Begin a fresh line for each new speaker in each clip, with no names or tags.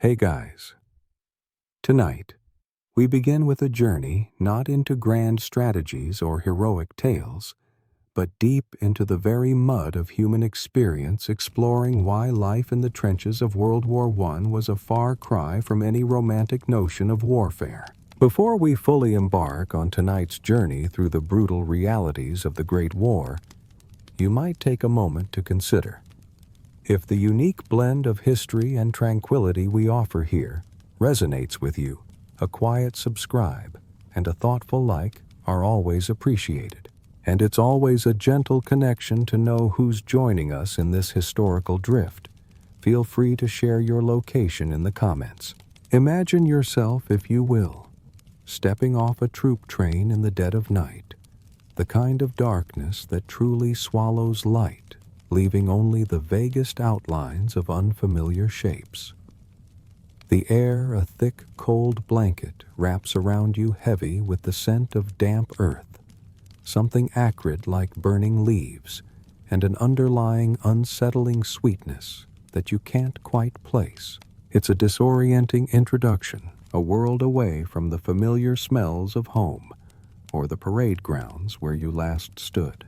Hey guys. Tonight, we begin with a journey not into grand strategies or heroic tales, but deep into the very mud of human experience, exploring why life in the trenches of World War I was a far cry from any romantic notion of warfare. Before we fully embark on tonight's journey through the brutal realities of the Great War, you might take a moment to consider if the unique blend of history and tranquility we offer here resonates with you. A quiet subscribe and a thoughtful like are always appreciated, and it's always a gentle connection to know who's joining us in this historical drift. Feel free to share your location in the comments. Imagine yourself, if you will, stepping off a troop train in the dead of night, the kind of darkness that truly swallows light, leaving only the vaguest outlines of unfamiliar shapes. The air, a thick, cold blanket, wraps around you heavy with the scent of damp earth, something acrid like burning leaves, and an underlying, unsettling sweetness that you can't quite place. It's a disorienting introduction, a world away from the familiar smells of home or the parade grounds where you last stood.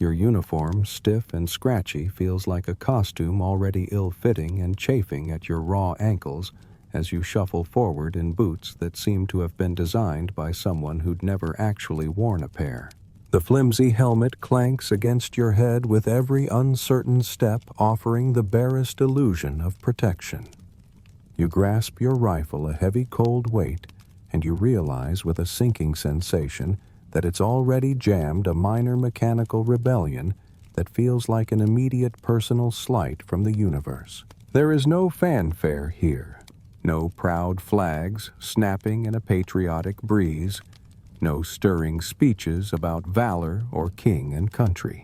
Your uniform, stiff and scratchy, feels like a costume already ill-fitting and chafing at your raw ankles as you shuffle forward in boots that seem to have been designed by someone who'd never actually worn a pair. The flimsy helmet clanks against your head with every uncertain step, offering the barest illusion of protection. You grasp your rifle, a heavy cold weight, and you realize with a sinking sensation that it's already jammed a minor mechanical rebellion that feels like an immediate personal slight from the universe. There is no fanfare here, no proud flags snapping in a patriotic breeze, no stirring speeches about valor or king and country.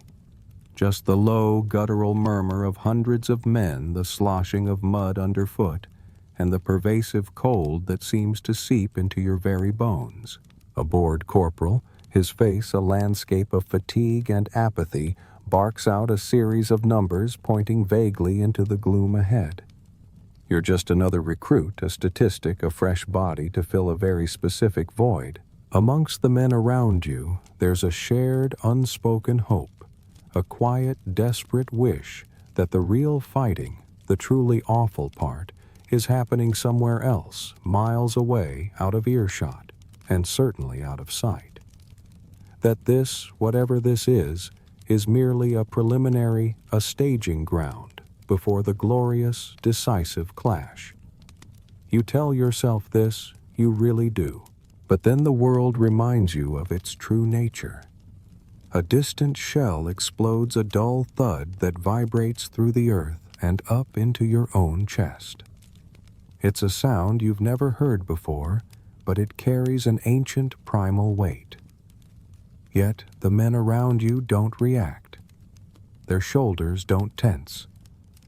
Just the low, guttural murmur of hundreds of men, the sloshing of mud underfoot, and the pervasive cold that seems to seep into your very bones. A bored corporal, his face a landscape of fatigue and apathy, barks out a series of numbers pointing vaguely into the gloom ahead. You're just another recruit, a statistic, a fresh body to fill a very specific void. Amongst the men around you, there's a shared, unspoken hope, a quiet, desperate wish that the real fighting, the truly awful part, is happening somewhere else, miles away, out of earshot, and certainly out of sight. That this, whatever this is merely a preliminary, a staging ground before the glorious, decisive clash. You tell yourself this, you really do, but then the world reminds you of its true nature. A distant shell explodes, a dull thud that vibrates through the earth and up into your own chest. It's a sound you've never heard before, but it carries an ancient primal weight. Yet the men around you don't react. Their shoulders don't tense.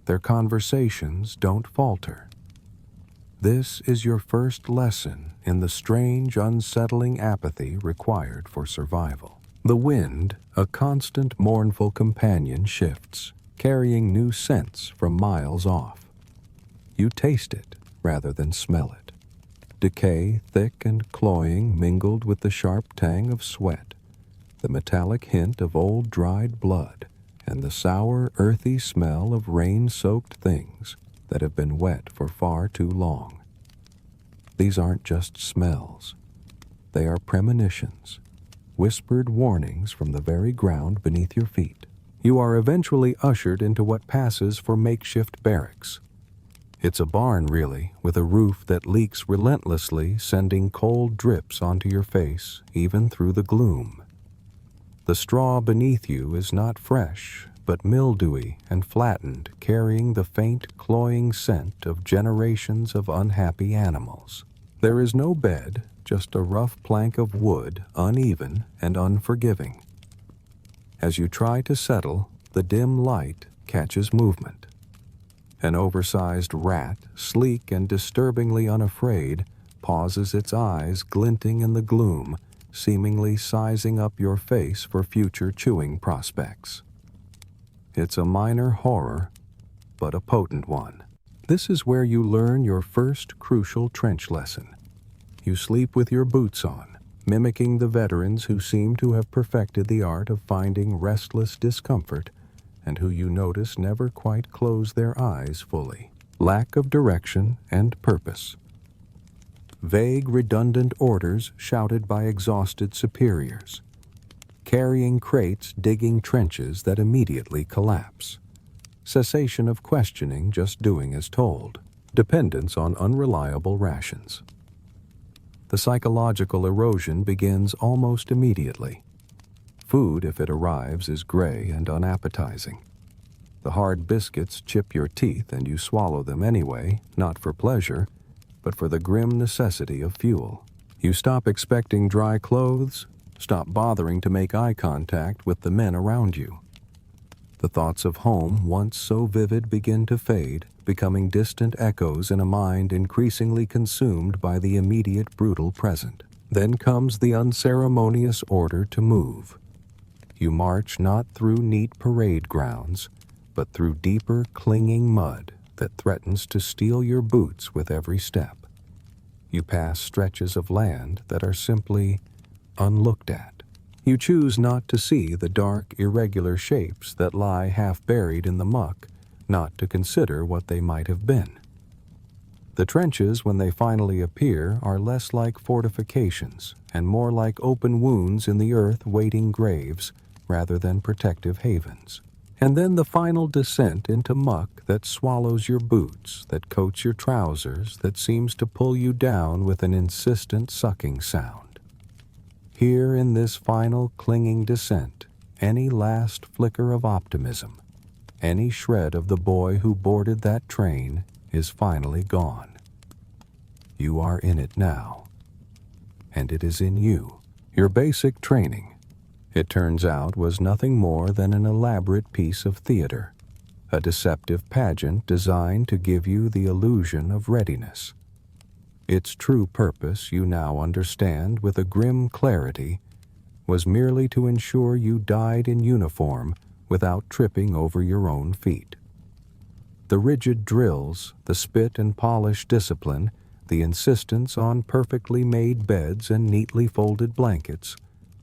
Their conversations don't falter. This is your first lesson in the strange, unsettling apathy required for survival. The wind, a constant, mournful companion, shifts, carrying new scents from miles off. You taste it rather than smell it. Decay, thick and cloying, mingled with the sharp tang of sweat, the metallic hint of old dried blood, and the sour, earthy smell of rain-soaked things that have been wet for far too long. These aren't just smells. They are premonitions, whispered warnings from the very ground beneath your feet. You are eventually ushered into what passes for makeshift barracks. It's a barn, really, with a roof that leaks relentlessly, sending cold drips onto your face, even through the gloom. The straw beneath you is not fresh, but mildewy and flattened, carrying the faint, cloying scent of generations of unhappy animals. There is no bed, just a rough plank of wood, uneven and unforgiving. As you try to settle, the dim light catches movement. An oversized rat, sleek and disturbingly unafraid, pauses, its eyes glinting in the gloom, seemingly sizing up your face for future chewing prospects. It's a minor horror, but a potent one. This is where you learn your first crucial trench lesson. You sleep with your boots on, mimicking the veterans who seem to have perfected the art of finding restless discomfort and who you notice never quite close their eyes fully. Lack of direction and purpose. Vague, redundant orders shouted by exhausted superiors. Carrying crates, digging trenches that immediately collapse. Cessation of questioning, just doing as told. Dependence on unreliable rations. The psychological erosion begins almost immediately. Food, if it arrives, is gray and unappetizing. The hard biscuits chip your teeth and you swallow them anyway, not for pleasure, but for the grim necessity of fuel. You stop expecting dry clothes, stop bothering to make eye contact with the men around you. The thoughts of home, once so vivid, begin to fade, becoming distant echoes in a mind increasingly consumed by the immediate brutal present. Then comes the unceremonious order to move. You march not through neat parade grounds, but through deeper, clinging mud that threatens to steal your boots with every step. You pass stretches of land that are simply unlooked at. You choose not to see the dark, irregular shapes that lie half buried in the muck, not to consider what they might have been. The trenches, when they finally appear, are less like fortifications and more like open wounds in the earth waiting graves rather than protective havens. And then the final descent into muck that swallows your boots, that coats your trousers, that seems to pull you down with an insistent sucking sound. Here in this final clinging descent, any last flicker of optimism, any shred of the boy who boarded that train is finally gone. You are in it now, and it is in you. Your basic training, it turns out, was nothing more than an elaborate piece of theater, a deceptive pageant designed to give you the illusion of readiness. Its true purpose, you now understand with a grim clarity, was merely to ensure you died in uniform without tripping over your own feet. The rigid drills, the spit and polish discipline, the insistence on perfectly made beds and neatly folded blankets,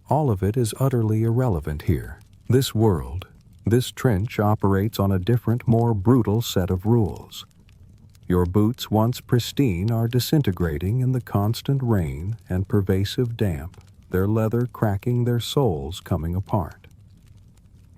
all of it is utterly irrelevant here. This world, this trench operates on a different, more brutal set of rules. Your boots, once pristine, are disintegrating in the constant rain and pervasive damp, their leather cracking, their soles coming apart.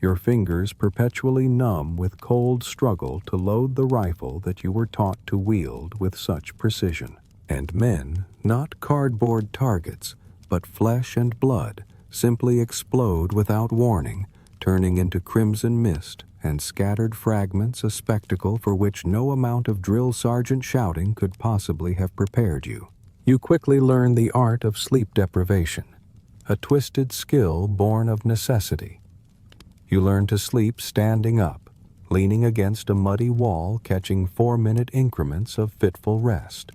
Your fingers perpetually numb with cold struggle to load the rifle that you were taught to wield with such precision. And men, not cardboard targets, but flesh and blood, simply explode without warning, turning into crimson mist and scattered fragments, a spectacle for which no amount of drill sergeant shouting could possibly have prepared you. You quickly learn the art of sleep deprivation, a twisted skill born of necessity. You learn to sleep standing up, leaning against a muddy wall, catching 4-minute increments of fitful rest.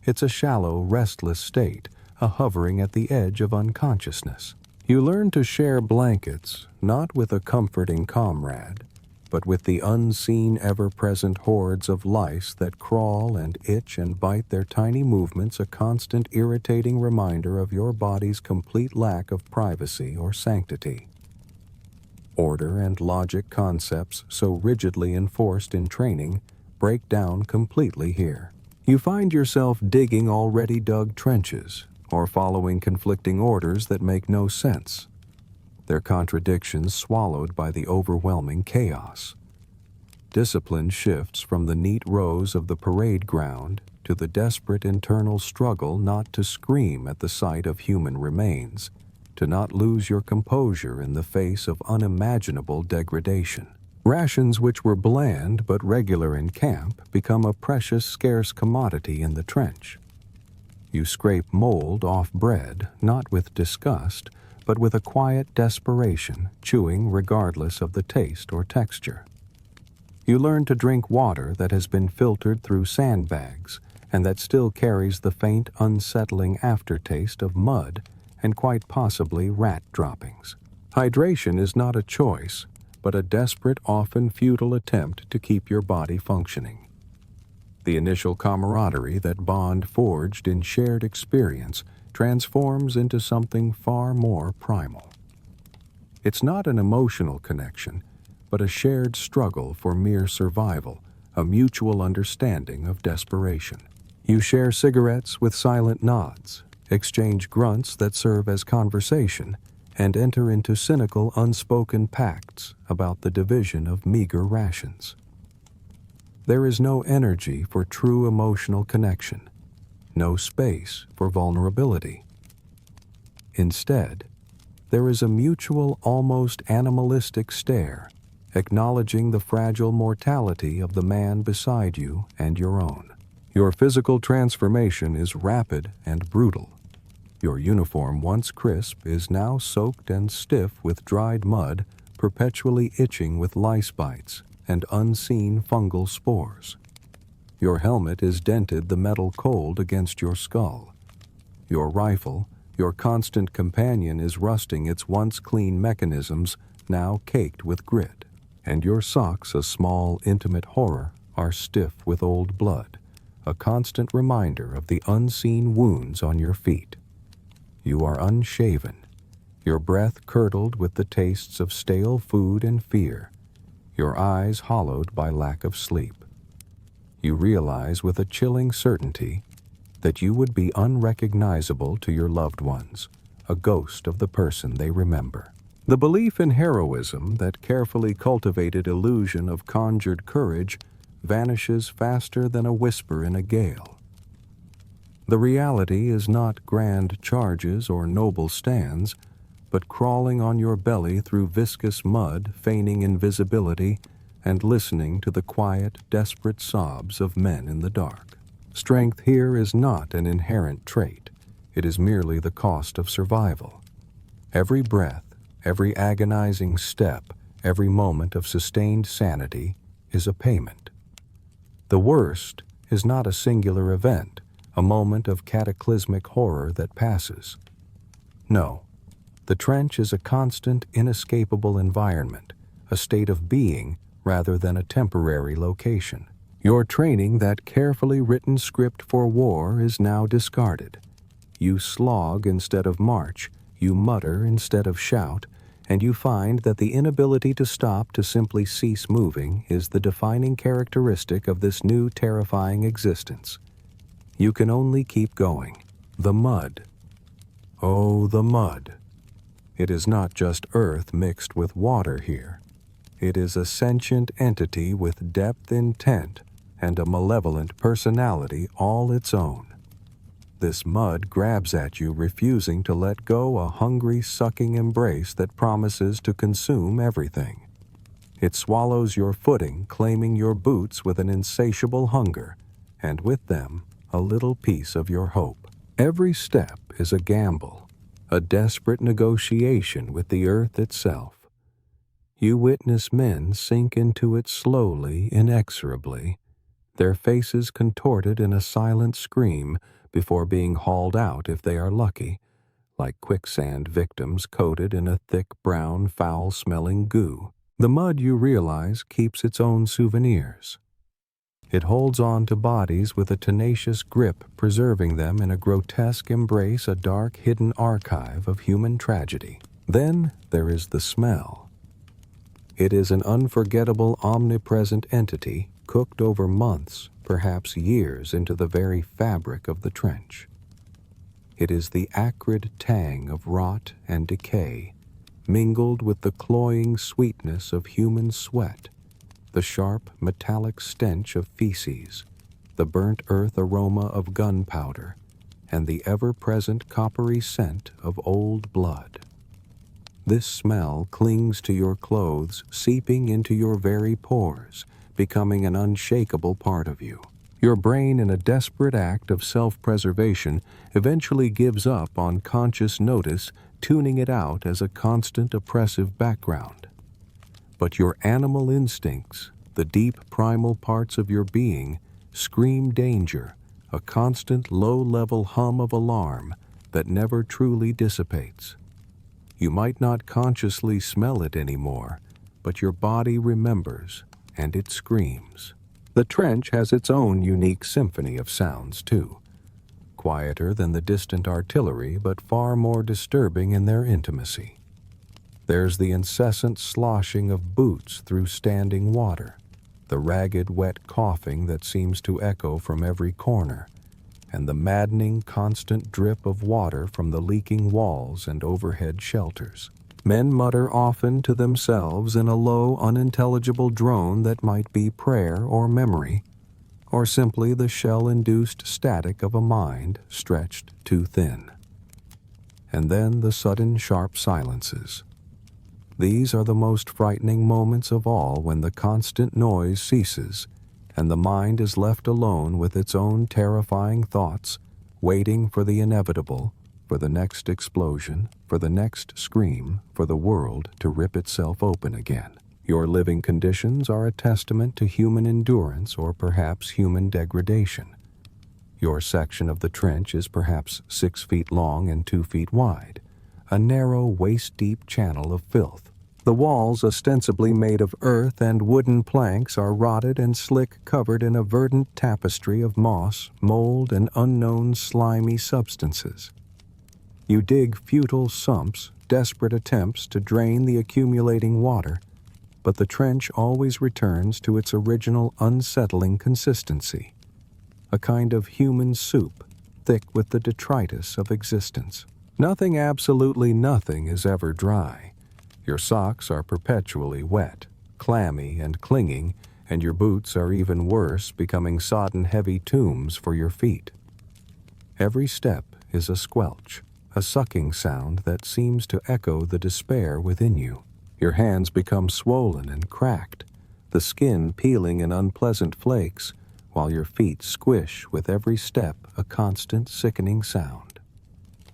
It's a shallow, restless state, a hovering at the edge of unconsciousness. You learn to share blankets, not with a comforting comrade, but with the unseen, ever-present hordes of lice that crawl and itch and bite, their tiny movements a constant irritating reminder of your body's complete lack of privacy or sanctity. Order and logic concepts so rigidly enforced in training break down completely here. You find yourself digging already dug trenches, or following conflicting orders that make no sense, their contradictions swallowed by the overwhelming chaos. Discipline shifts from the neat rows of the parade ground to the desperate internal struggle not to scream at the sight of human remains, to not lose your composure in the face of unimaginable degradation. Rations which were bland but regular in camp become a precious, scarce commodity in the trench. You scrape mold off bread, not with disgust, but with a quiet desperation, chewing regardless of the taste or texture. You learn to drink water that has been filtered through sandbags and that still carries the faint, unsettling aftertaste of mud and quite possibly rat droppings. Hydration is not a choice, but a desperate, often futile attempt to keep your body functioning. The initial camaraderie that bond forged in shared experience transforms into something far more primal. It's not an emotional connection, but a shared struggle for mere survival, a mutual understanding of desperation. You share cigarettes with silent nods, exchange grunts that serve as conversation, and enter into cynical, unspoken pacts about the division of meager rations. There is no energy for true emotional connection, no space for vulnerability. Instead, there is a mutual, almost animalistic stare, acknowledging the fragile mortality of the man beside you and your own. Your physical transformation is rapid and brutal. Your uniform, once crisp, is now soaked and stiff with dried mud, perpetually itching with lice bites and unseen fungal spores. Your helmet is dented the metal cold against your skull. Your rifle, your constant companion, is rusting its once clean mechanisms, now caked with grit. And your socks, a small, intimate horror, are stiff with old blood, a constant reminder of the unseen wounds on your feet. You are unshaven, your breath curdled with the tastes of stale food and fear, your eyes hollowed by lack of sleep. You realize with a chilling certainty that you would be unrecognizable to your loved ones, a ghost of the person they remember. The belief in heroism, that carefully cultivated illusion of conjured courage, vanishes faster than a whisper in a gale. The reality is not grand charges or noble stands, but crawling on your belly through viscous mud, feigning invisibility, and listening to the quiet, desperate sobs of men in the dark. Strength here is not an inherent trait. It is merely the cost of survival. Every breath, every agonizing step, every moment of sustained sanity is a payment. The worst is not a singular event, a moment of cataclysmic horror that passes. No, the trench is a constant, inescapable environment, a state of being rather than a temporary location. Your training, that carefully written script for war, is now discarded. You slog instead of march, you mutter instead of shout, and you find that the inability to stop, to simply cease moving, is the defining characteristic of this new terrifying existence. You can only keep going. The mud. Oh, the mud. It is not just earth mixed with water here. It is a sentient entity with depth, intent, and a malevolent personality all its own. This mud grabs at you, refusing to let go, a hungry, sucking embrace that promises to consume everything. It swallows your footing, claiming your boots with an insatiable hunger, and with them, a little piece of your hope. Every step is a gamble, a desperate negotiation with the earth itself. You witness men sink into it slowly, inexorably, their faces contorted in a silent scream before being hauled out if they are lucky, like quicksand victims coated in a thick brown, foul-smelling goo. The mud, you realize, keeps its own souvenirs. It holds on to bodies with a tenacious grip, preserving them in a grotesque embrace, a dark, hidden archive of human tragedy. Then there is the smell. It is an unforgettable, omnipresent entity, cooked over months, perhaps years, into the very fabric of the trench. It is the acrid tang of rot and decay, mingled with the cloying sweetness of human sweat, the sharp, metallic stench of feces, the burnt earth aroma of gunpowder, and the ever-present coppery scent of old blood. This smell clings to your clothes, seeping into your very pores, becoming an unshakable part of you. Your brain, in a desperate act of self-preservation, eventually gives up on conscious notice, tuning it out as a constant oppressive background. But your animal instincts, the deep primal parts of your being, scream danger, a constant low-level hum of alarm that never truly dissipates. You might not consciously smell it anymore, but your body remembers, and it screams. The trench has its own unique symphony of sounds, too. Quieter than the distant artillery, but far more disturbing in their intimacy. There's the incessant sloshing of boots through standing water, the ragged, wet coughing that seems to echo from every corner, and the maddening, constant drip of water from the leaking walls and overhead shelters. Men mutter often to themselves in a low, unintelligible drone that might be prayer or memory, or simply the shell-induced static of a mind stretched too thin. And then the sudden sharp silences. These are the most frightening moments of all, when the constant noise ceases and the mind is left alone with its own terrifying thoughts, waiting for the inevitable, for the next explosion, for the next scream, for the world to rip itself open again. Your living conditions are a testament to human endurance or perhaps human degradation. Your section of the trench is perhaps 6 feet long and 2 feet wide, a narrow, waist-deep channel of filth. The walls, ostensibly made of earth and wooden planks, are rotted and slick, covered in a verdant tapestry of moss, mold, and unknown slimy substances. You dig futile sumps, desperate attempts to drain the accumulating water, but the trench always returns to its original unsettling consistency, a kind of human soup, thick with the detritus of existence. Nothing, absolutely nothing, is ever dry. Your socks are perpetually wet, clammy and clinging, and your boots are even worse, becoming sodden heavy tombs for your feet. Every step is a squelch, a sucking sound that seems to echo the despair within you. Your hands become swollen and cracked, the skin peeling in unpleasant flakes, while your feet squish with every step, a constant sickening sound.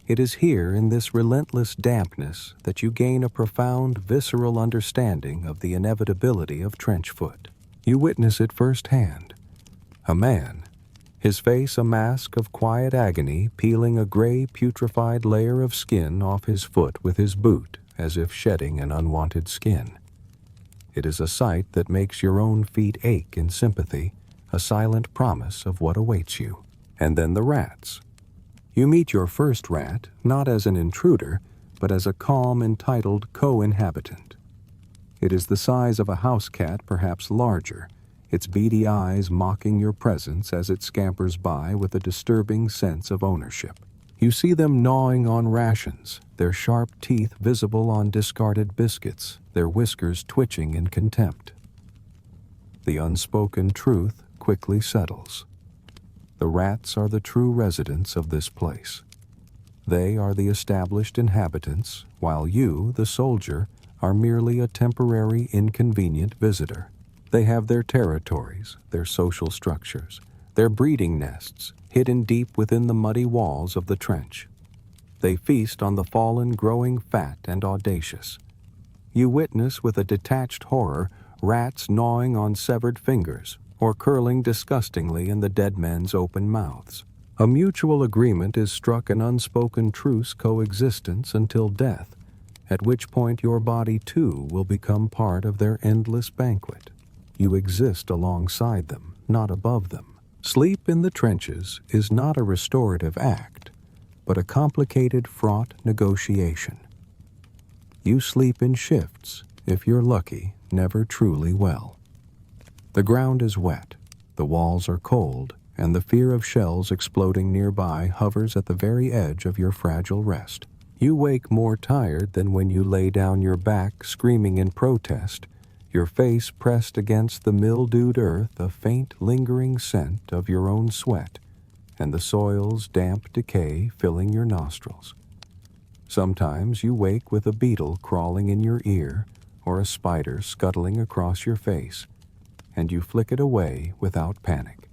It is here, in this relentless dampness, that you gain a profound, visceral understanding of the inevitability of trench foot. You witness it firsthand. A man, his face a mask of quiet agony, peeling a gray, putrefied layer of skin off his foot with his boot, as if shedding an unwanted skin. It is a sight that makes your own feet ache in sympathy, a silent promise of what awaits you. And then the rats. You meet your first rat, not as an intruder, but as a calm, entitled co-inhabitant. It is the size of a house cat, perhaps larger, its beady eyes mocking your presence as it scampers by with a disturbing sense of ownership. You see them gnawing on rations, their sharp teeth visible on discarded biscuits, their whiskers twitching in contempt. The unspoken truth quickly settles. The rats are the true residents of this place. They are the established inhabitants, while you, the soldier, are merely a temporary, inconvenient visitor. They have their territories, their social structures, their breeding nests, hidden deep within the muddy walls of the trench. They feast on the fallen, growing fat and audacious. You witness with a detached horror rats gnawing on severed fingers, or curling disgustingly in the dead men's open mouths. A mutual agreement is struck, an unspoken truce coexistence until death, at which point your body too will become part of their endless banquet. You exist alongside them, not above them. Sleep in the trenches is not a restorative act, but a complicated, fraught negotiation. You sleep in shifts, if you're lucky, never truly well. The ground is wet, the walls are cold, and the fear of shells exploding nearby hovers at the very edge of your fragile rest. You wake more tired than when you lay down your back screaming in protest, your face pressed against the mildewed earth, a faint lingering scent of your own sweat, and the soil's damp decay filling your nostrils. Sometimes you wake with a beetle crawling in your ear, or a spider scuttling across your face, and you flick it away without panic.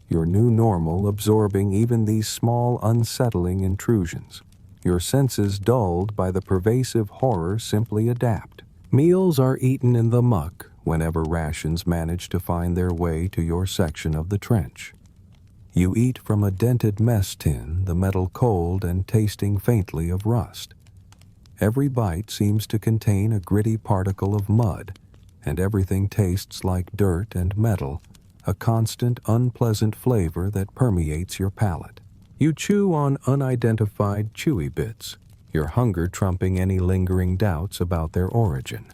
Your new normal absorbing even these small, unsettling intrusions. Your senses, dulled by the pervasive horror, simply adapt. Meals are eaten in the muck whenever rations manage to find their way to your section of the trench. You eat from a dented mess tin, the metal cold and tasting faintly of rust. Every bite seems to contain a gritty particle of mud, and everything tastes like dirt and metal, a constant, unpleasant flavor that permeates your palate. You chew on unidentified chewy bits, your hunger trumping any lingering doubts about their origin.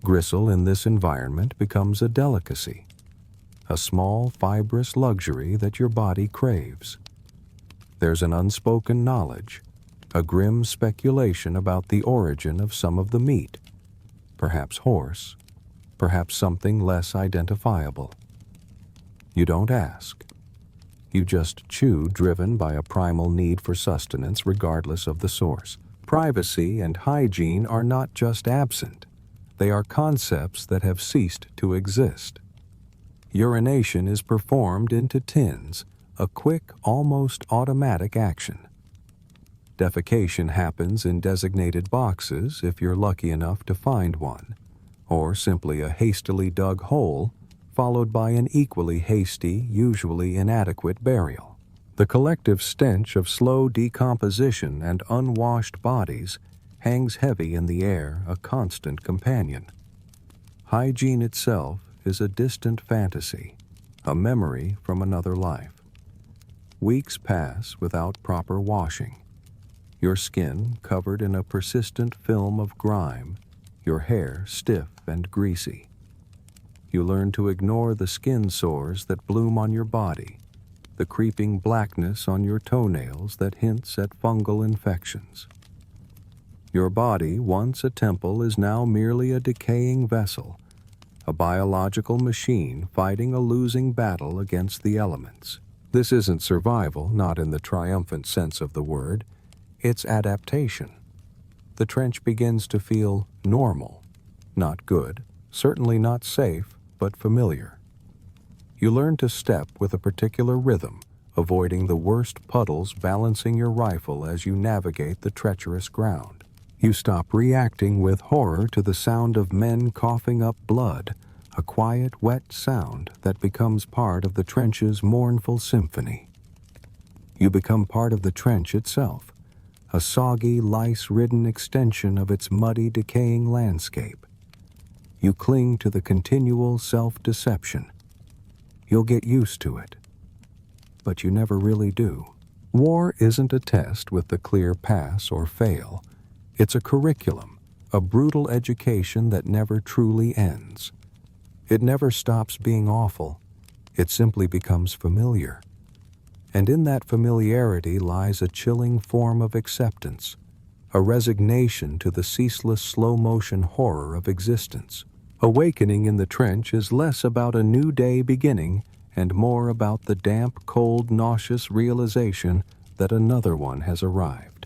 Gristle in this environment becomes a delicacy, a small, fibrous luxury that your body craves. There's an unspoken knowledge, a grim speculation about the origin of some of the meat, perhaps horse, perhaps something less identifiable. You don't ask. You just chew, driven by a primal need for sustenance regardless of the source. Privacy and hygiene are not just absent. They are concepts that have ceased to exist. Urination is performed into tins, a quick, almost automatic action. Defecation happens in designated boxes if you're lucky enough to find one, or simply a hastily dug hole, followed by an equally hasty, usually inadequate burial. The collective stench of slow decomposition and unwashed bodies hangs heavy in the air, a constant companion. Hygiene itself is a distant fantasy, a memory from another life. Weeks pass without proper washing. Your skin covered in a persistent film of grime, your hair stiff and greasy. You learn to ignore the skin sores that bloom on your body, the creeping blackness on your toenails that hints at fungal infections. Your body, once a temple, is now merely a decaying vessel, a biological machine fighting a losing battle against the elements. This isn't survival, not in the triumphant sense of the word. It's adaptation. The trench begins to feel normal, not good, certainly not safe, but familiar. You learn to step with a particular rhythm, avoiding the worst puddles, balancing your rifle as you navigate the treacherous ground. You stop reacting with horror to the sound of men coughing up blood, a quiet, wet sound that becomes part of the trench's mournful symphony. You become part of the trench itself, a soggy, lice-ridden extension of its muddy, decaying landscape. You cling to the continual self-deception. You'll get used to it. But you never really do. War isn't a test with the clear pass or fail. It's a curriculum, a brutal education that never truly ends. It never stops being awful. It simply becomes familiar. And in that familiarity lies a chilling form of acceptance, a resignation to the ceaseless slow-motion horror of existence. Awakening in the trench is less about a new day beginning and more about the damp, cold, nauseous realization that another one has arrived.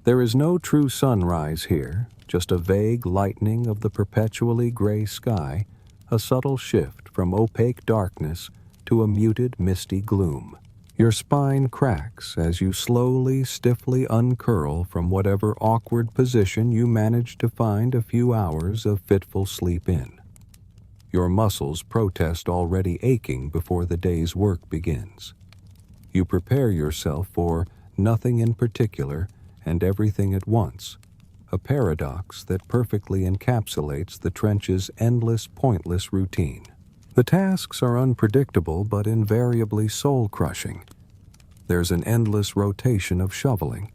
There is no true sunrise here, just a vague lightening of the perpetually gray sky, a subtle shift from opaque darkness to a muted, misty gloom. Your spine cracks as you slowly, stiffly uncurl from whatever awkward position you manage to find a few hours of fitful sleep in. Your muscles protest already aching before the day's work begins. You prepare yourself for nothing in particular and everything at once, a paradox that perfectly encapsulates the trench's endless, pointless routine. The tasks are unpredictable but invariably soul-crushing. There's an endless rotation of shoveling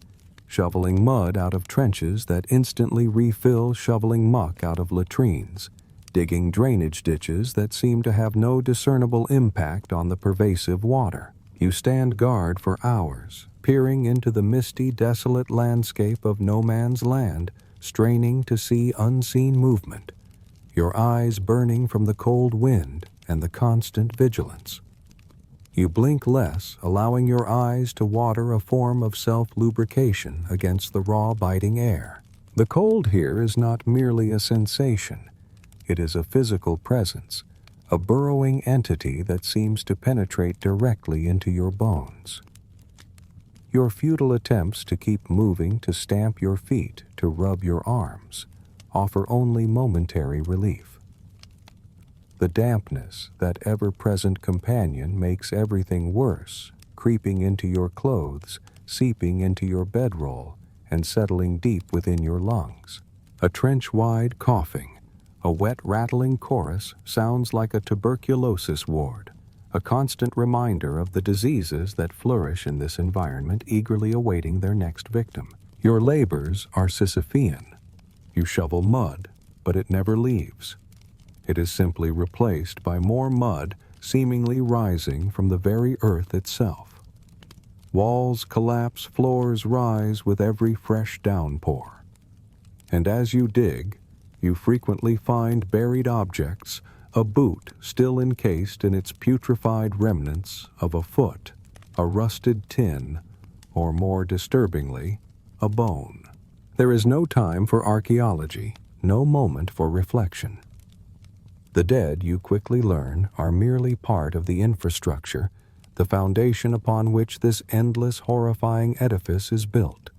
mud out of trenches that instantly refill shoveling muck out of latrines, digging drainage ditches that seem to have no discernible impact on the pervasive water. You stand guard for hours, peering into the misty, desolate landscape of no man's land, straining to see unseen movement, your eyes burning from the cold wind and the constant vigilance. You blink less, allowing your eyes to water a form of self-lubrication against the raw, biting air. The cold here is not merely a sensation. It is a physical presence, a burrowing entity that seems to penetrate directly into your bones. Your futile attempts to keep moving, to stamp your feet, to rub your arms, offer only momentary relief. The dampness, that ever-present companion, makes everything worse, creeping into your clothes, seeping into your bedroll, and settling deep within your lungs. A trench-wide coughing, a wet, rattling chorus sounds like a tuberculosis ward, a constant reminder of the diseases that flourish in this environment, eagerly awaiting their next victim. Your labors are Sisyphean. You shovel mud, but it never leaves. It is simply replaced by more mud seemingly rising from the very earth itself. Walls collapse, floors rise with every fresh downpour. And as you dig, you frequently find buried objects, a boot still encased in its putrefied remnants of a foot, a rusted tin, or more disturbingly, a bone. There is no time for archaeology, no moment for reflection. The dead, you quickly learn, are merely part of the infrastructure, the foundation upon which this endless, horrifying edifice is built.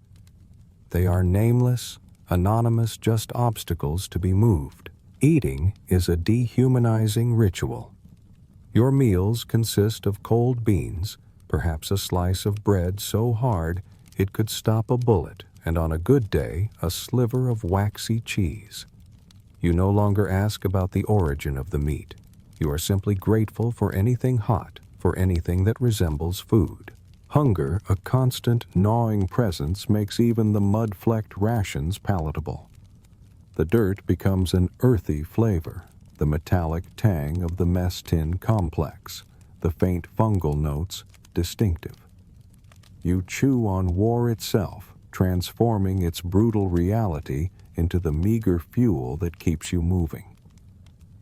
They are nameless, anonymous, just obstacles to be moved. Eating is a dehumanizing ritual. Your meals consist of cold beans, perhaps a slice of bread so hard it could stop a bullet, and on a good day, a sliver of waxy cheese. You no longer ask about the origin of the meat. You are simply grateful for anything hot, for anything that resembles food. Hunger, a constant, gnawing presence, makes even the mud-flecked rations palatable. The dirt becomes an earthy flavor, the metallic tang of the mess tin complex, the faint fungal notes distinctive. You chew on war itself, transforming its brutal reality into the meager fuel that keeps you moving.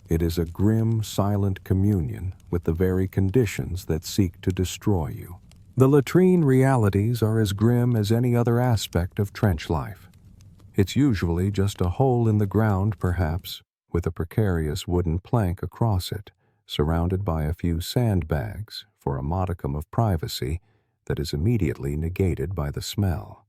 It is a grim, silent communion with the very conditions that seek to destroy you. The latrine realities are as grim as any other aspect of trench life. It's usually just a hole in the ground, perhaps, with a precarious wooden plank across it, surrounded by a few sandbags for a modicum of privacy that is immediately negated by the smell.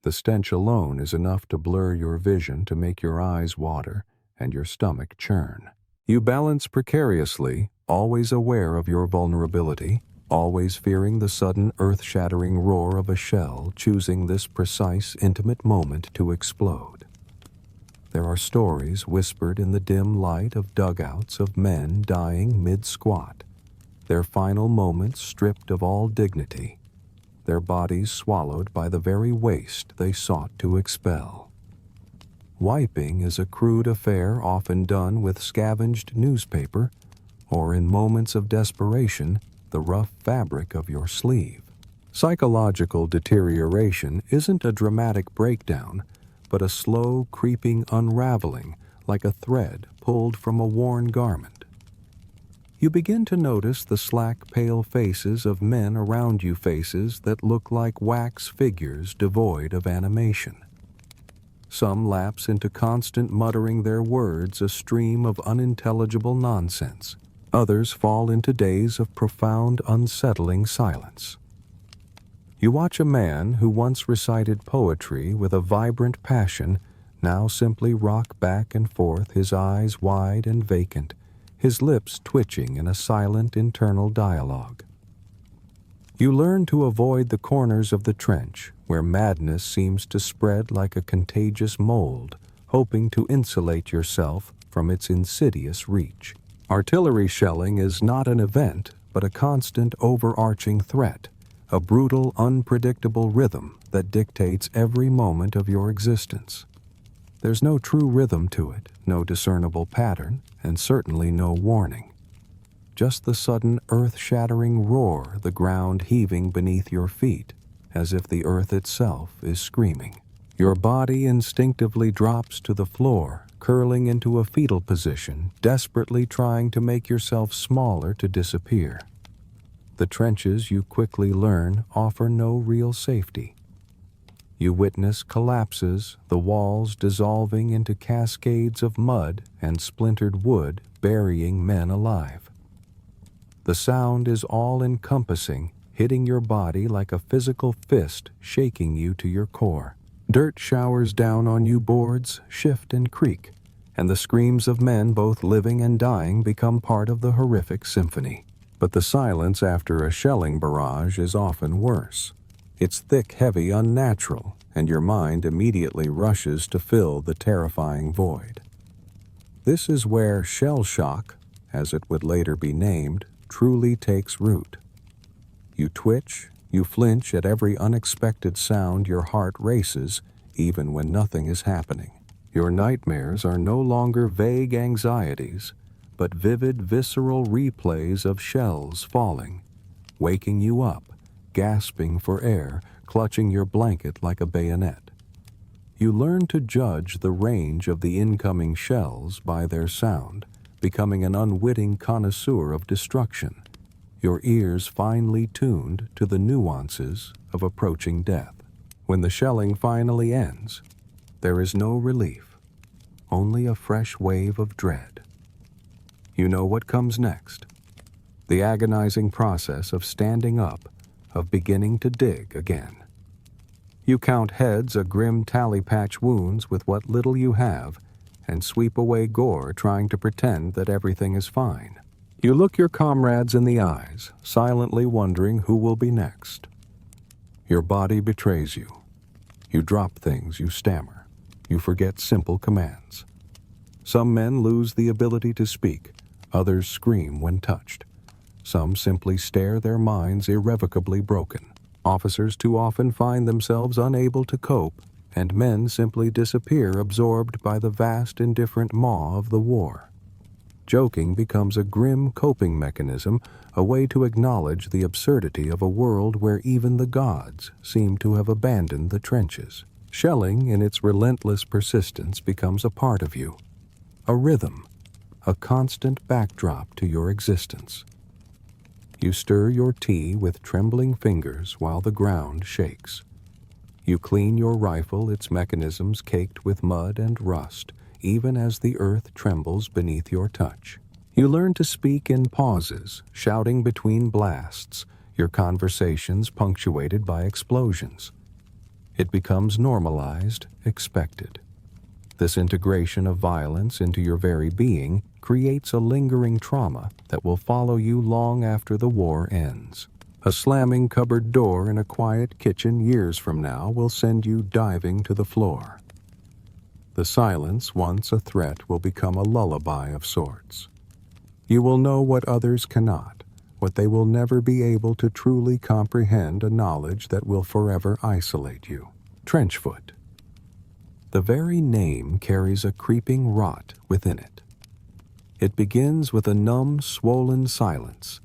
The stench alone is enough to blur your vision, to make your eyes water and your stomach churn. You balance precariously, always aware of your vulnerability, always fearing the sudden earth-shattering roar of a shell, choosing this precise, intimate moment to explode. There are stories whispered in the dim light of dugouts of men dying mid-squat, their final moments stripped of all dignity, their bodies swallowed by the very waste they sought to expel. Wiping is a crude affair often done with scavenged newspaper, or in moments of desperation, the rough fabric of your sleeve. Psychological deterioration isn't a dramatic breakdown, but a slow, creeping unraveling, like a thread pulled from a worn garment. You begin to notice the slack, pale faces of men around you, faces that look like wax figures devoid of animation. Some lapse into constant muttering their words, a stream of unintelligible nonsense. Others fall into days of profound, unsettling silence. You watch a man who once recited poetry with a vibrant passion now simply rock back and forth, his eyes wide and vacant, his lips twitching in a silent internal dialogue. You learn to avoid the corners of the trench, where madness seems to spread like a contagious mold, hoping to insulate yourself from its insidious reach. Artillery shelling is not an event, but a constant overarching threat, a brutal, unpredictable rhythm that dictates every moment of your existence. There's no true rhythm to it, no discernible pattern, and certainly no warning. Just the sudden earth-shattering roar, the ground heaving beneath your feet, as if the earth itself is screaming. Your body instinctively drops to the floor, curling into a fetal position, desperately trying to make yourself smaller to disappear. The trenches, you quickly learn, offer no real safety. You witness collapses, the walls dissolving into cascades of mud and splintered wood, burying men alive. The sound is all-encompassing, hitting your body like a physical fist, shaking you to your core. Dirt showers down on you, boards shift and creak, and the screams of men both living and dying become part of the horrific symphony. But the silence after a shelling barrage is often worse. It's thick, heavy, unnatural, and your mind immediately rushes to fill the terrifying void. This is where shell shock, as it would later be named, truly takes root. You twitch, you flinch at every unexpected sound, your heart races, even when nothing is happening. Your nightmares are no longer vague anxieties, but vivid, visceral replays of shells falling, waking you up, gasping for air, clutching your blanket like a bayonet. You learn to judge the range of the incoming shells by their sound, becoming an unwitting connoisseur of destruction, your ears finely tuned to the nuances of approaching death. When the shelling finally ends, there is no relief, only a fresh wave of dread. You know what comes next. The agonizing process of standing up, of beginning to dig again. You count heads, a grim tally patch wounds with what little you have, and sweep away gore trying to pretend that everything is fine. You look your comrades in the eyes, silently wondering who will be next. Your body betrays you. You drop things, you stammer. You forget simple commands. Some men lose the ability to speak, others scream when touched. Some simply stare, their minds irrevocably broken. Officers too often find themselves unable to cope, and men simply disappear, absorbed by the vast indifferent maw of the war. Joking becomes a grim coping mechanism, a way to acknowledge the absurdity of a world where even the gods seem to have abandoned the trenches. Shelling, in its relentless persistence, becomes a part of you, a rhythm, a constant backdrop to your existence. You stir your tea with trembling fingers while the ground shakes. You clean your rifle, its mechanisms caked with mud and rust, even as the earth trembles beneath your touch. You learn to speak in pauses, shouting between blasts, your conversations punctuated by explosions. It becomes normalized, expected. This integration of violence into your very being creates a lingering trauma that will follow you long after the war ends. A slamming cupboard door in a quiet kitchen years from now will send you diving to the floor. The silence, once a threat, will become a lullaby of sorts. You will know what others cannot, what they will never be able to truly comprehend, a knowledge that will forever isolate you. Trenchfoot. The very name carries a creeping rot within it. It begins with a numb, swollen silence,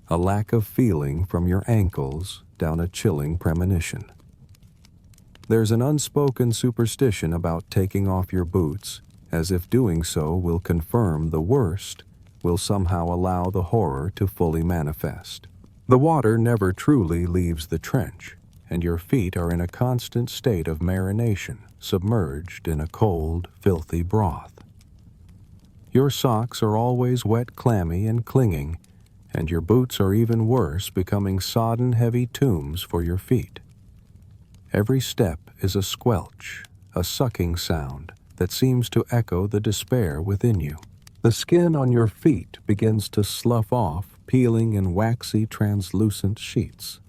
a lack of feeling from your ankles down a chilling premonition. There's an unspoken superstition about taking off your boots, as if doing so will confirm the worst, will somehow allow the horror to fully manifest. The water never truly leaves the trench, and your feet are in a constant state of marination, submerged in a cold, filthy broth. Your socks are always wet, clammy, and clinging, and your boots are even worse, becoming sodden, heavy tombs for your feet. Every step is a squelch, a sucking sound that seems to echo the despair within you. The skin on your feet begins to slough off, peeling in waxy, translucent sheets.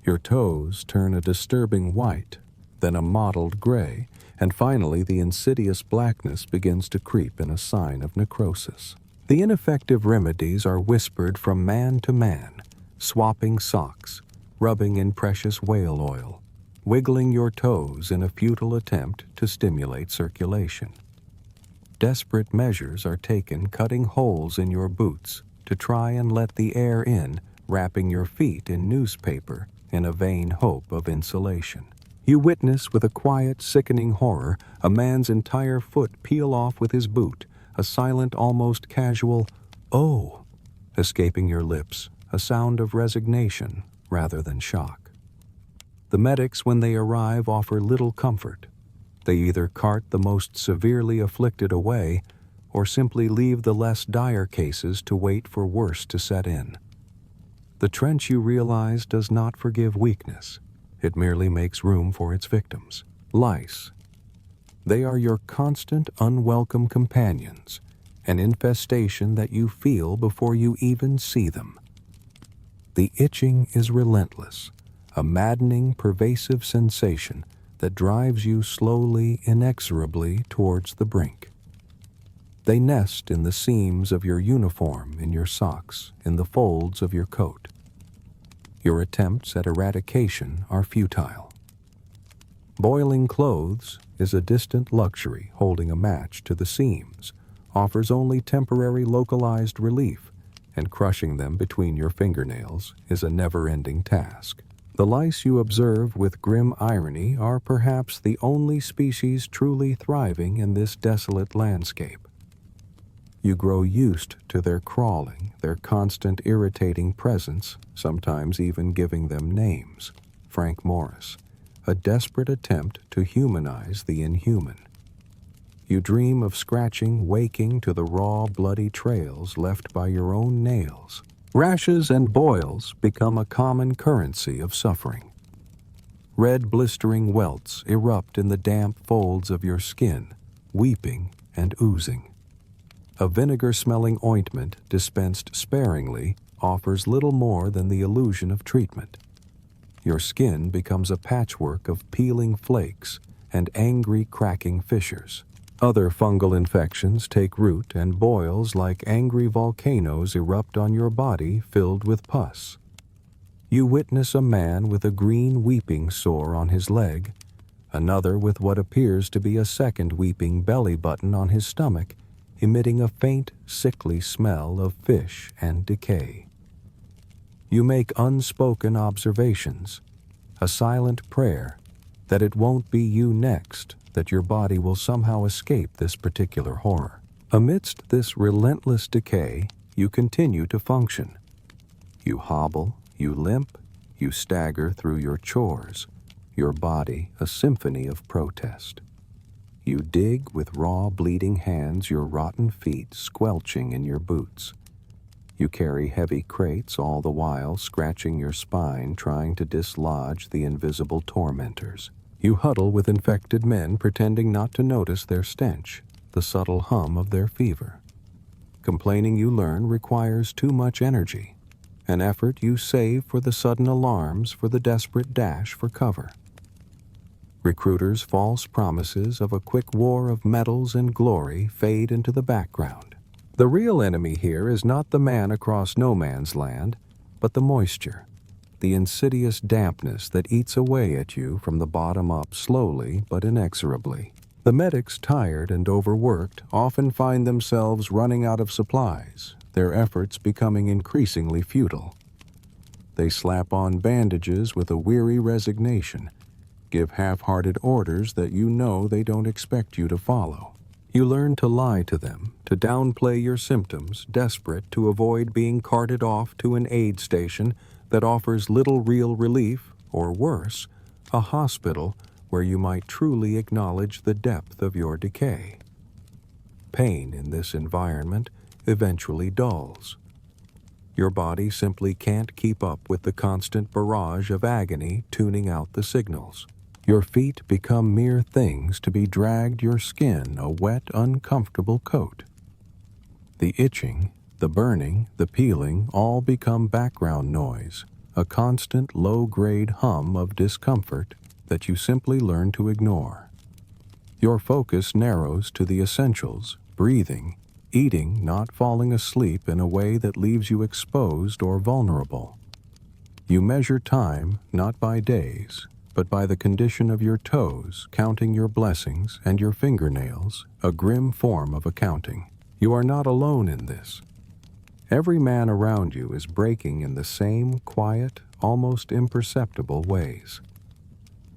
Your toes turn a disturbing white, then a mottled gray, and finally the insidious blackness begins to creep in a sign of necrosis. The ineffective remedies are whispered from man to man, swapping socks, rubbing in precious whale oil, wiggling your toes in a futile attempt to stimulate circulation. Desperate measures are taken, cutting holes in your boots to try and let the air in, wrapping your feet in newspaper in a vain hope of insulation. You witness with a quiet, sickening horror a man's entire foot peel off with his boot, a silent, almost casual, "Oh," escaping your lips, a sound of resignation rather than shock. The medics, when they arrive, offer little comfort. They either cart the most severely afflicted away or simply leave the less dire cases to wait for worse to set in. The trench, you realize, does not forgive weakness. It merely makes room for its victims. Lice. They are your constant, unwelcome companions, an infestation that you feel before you even see them. The itching is relentless, a maddening, pervasive sensation that drives you slowly, inexorably towards the brink. They nest in the seams of your uniform, in your socks, in the folds of your coat. Your attempts at eradication are futile. Boiling clothes is a distant luxury holding a match to the seams, offers only temporary localized relief, and crushing them between your fingernails is a never-ending task. The lice you observe with grim irony are perhaps the only species truly thriving in this desolate landscape. You grow used to their crawling, their constant irritating presence, sometimes even giving them names. Frank Morris, a desperate attempt to humanize the inhuman. You dream of scratching, waking to the raw, bloody trails left by your own nails. Rashes and boils become a common currency of suffering. Red blistering welts erupt in the damp folds of your skin, weeping and oozing. A vinegar-smelling ointment dispensed sparingly offers little more than the illusion of treatment. Your skin becomes a patchwork of peeling flakes and angry cracking fissures. Other fungal infections take root and boils like angry volcanoes erupt on your body filled with pus. You witness a man with a green weeping sore on his leg, another with what appears to be a second weeping belly button on his stomach, emitting a faint, sickly smell of fish and decay. You make unspoken observations, a silent prayer that it won't be you next, that your body will somehow escape this particular horror. Amidst this relentless decay, you continue to function. You hobble, you limp, you stagger through your chores, your body a symphony of protest. You dig with raw, bleeding hands, your rotten feet squelching in your boots. You carry heavy crates, all the while scratching your spine, trying to dislodge the invisible tormentors. You huddle with infected men, pretending not to notice their stench, the subtle hum of their fever. Complaining, you learn, requires too much energy, an effort you save for the sudden alarms, for the desperate dash for cover. Recruiters' false promises of a quick war of medals and glory fade into the background. The real enemy here is not the man across no man's land, but the moisture, the insidious dampness that eats away at you from the bottom up slowly but inexorably. The medics, tired and overworked, often find themselves running out of supplies, their efforts becoming increasingly futile. They slap on bandages with a weary resignation, give half-hearted orders that you know they don't expect you to follow. You learn to lie to them, to downplay your symptoms, desperate to avoid being carted off to an aid station that offers little real relief, or worse, a hospital where you might truly acknowledge the depth of your decay. Pain in this environment eventually dulls. Your body simply can't keep up with the constant barrage of agony tuning out the signals. Your feet become mere things to be dragged, your skin a wet, uncomfortable coat. The itching, the burning, the peeling all become background noise, a constant low-grade hum of discomfort that you simply learn to ignore. Your focus narrows to the essentials, breathing, eating, not falling asleep in a way that leaves you exposed or vulnerable. You measure time not by days, but by the condition of your toes, counting your blessings, and your fingernails, a grim form of accounting. You are not alone in this. Every man around you is breaking in the same quiet, almost imperceptible ways.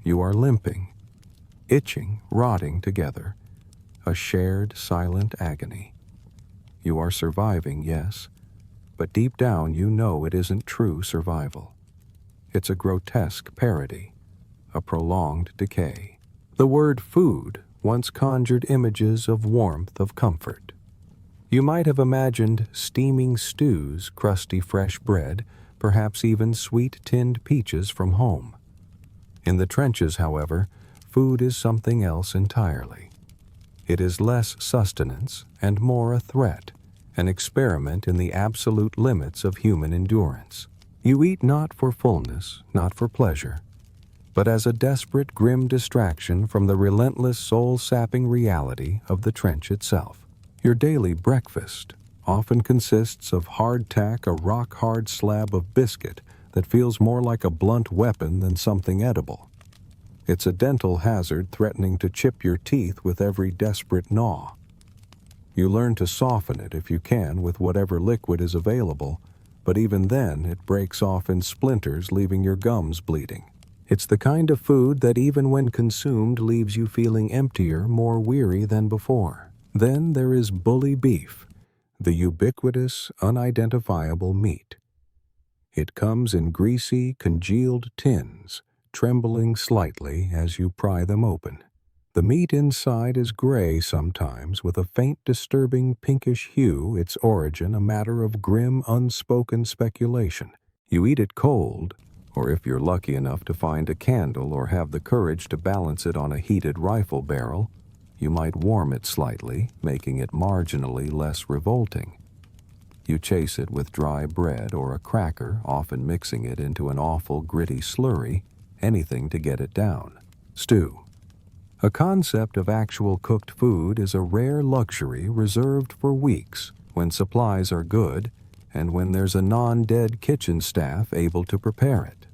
You are limping, itching, rotting together, a shared, silent agony. You are surviving, yes, but deep down you know it isn't true survival. It's a grotesque parody, a prolonged decay. The word food once conjured images of warmth, of comfort. You might have imagined steaming stews, crusty fresh bread, perhaps even sweet tinned peaches from home. In the trenches, however, food is something else entirely. It is less sustenance and more a threat, an experiment in the absolute limits of human endurance. You eat not for fullness, not for pleasure, but as a desperate, grim distraction from the relentless, soul-sapping reality of the trench itself. Your daily breakfast often consists of hardtack, a rock-hard slab of biscuit that feels more like a blunt weapon than something edible. It's a dental hazard threatening to chip your teeth with every desperate gnaw. You learn to soften it if you can with whatever liquid is available, but even then it breaks off in splinters, leaving your gums bleeding. It's the kind of food that even when consumed leaves you feeling emptier, more weary than before. Then there is bully beef, the ubiquitous, unidentifiable meat. It comes in greasy, congealed tins, trembling slightly as you pry them open. The meat inside is gray sometimes, with a faint, disturbing pinkish hue, its origin a matter of grim, unspoken speculation. You eat it cold, or if you're lucky enough to find a candle or have the courage to balance it on a heated rifle barrel, you might warm it slightly, making it marginally less revolting. You chase it with dry bread or a cracker, often mixing it into an awful gritty slurry, anything to get it down. Stew. A concept of actual cooked food is a rare luxury reserved for weeks, when supplies are good and when there's a non-dead kitchen staff able to prepare it.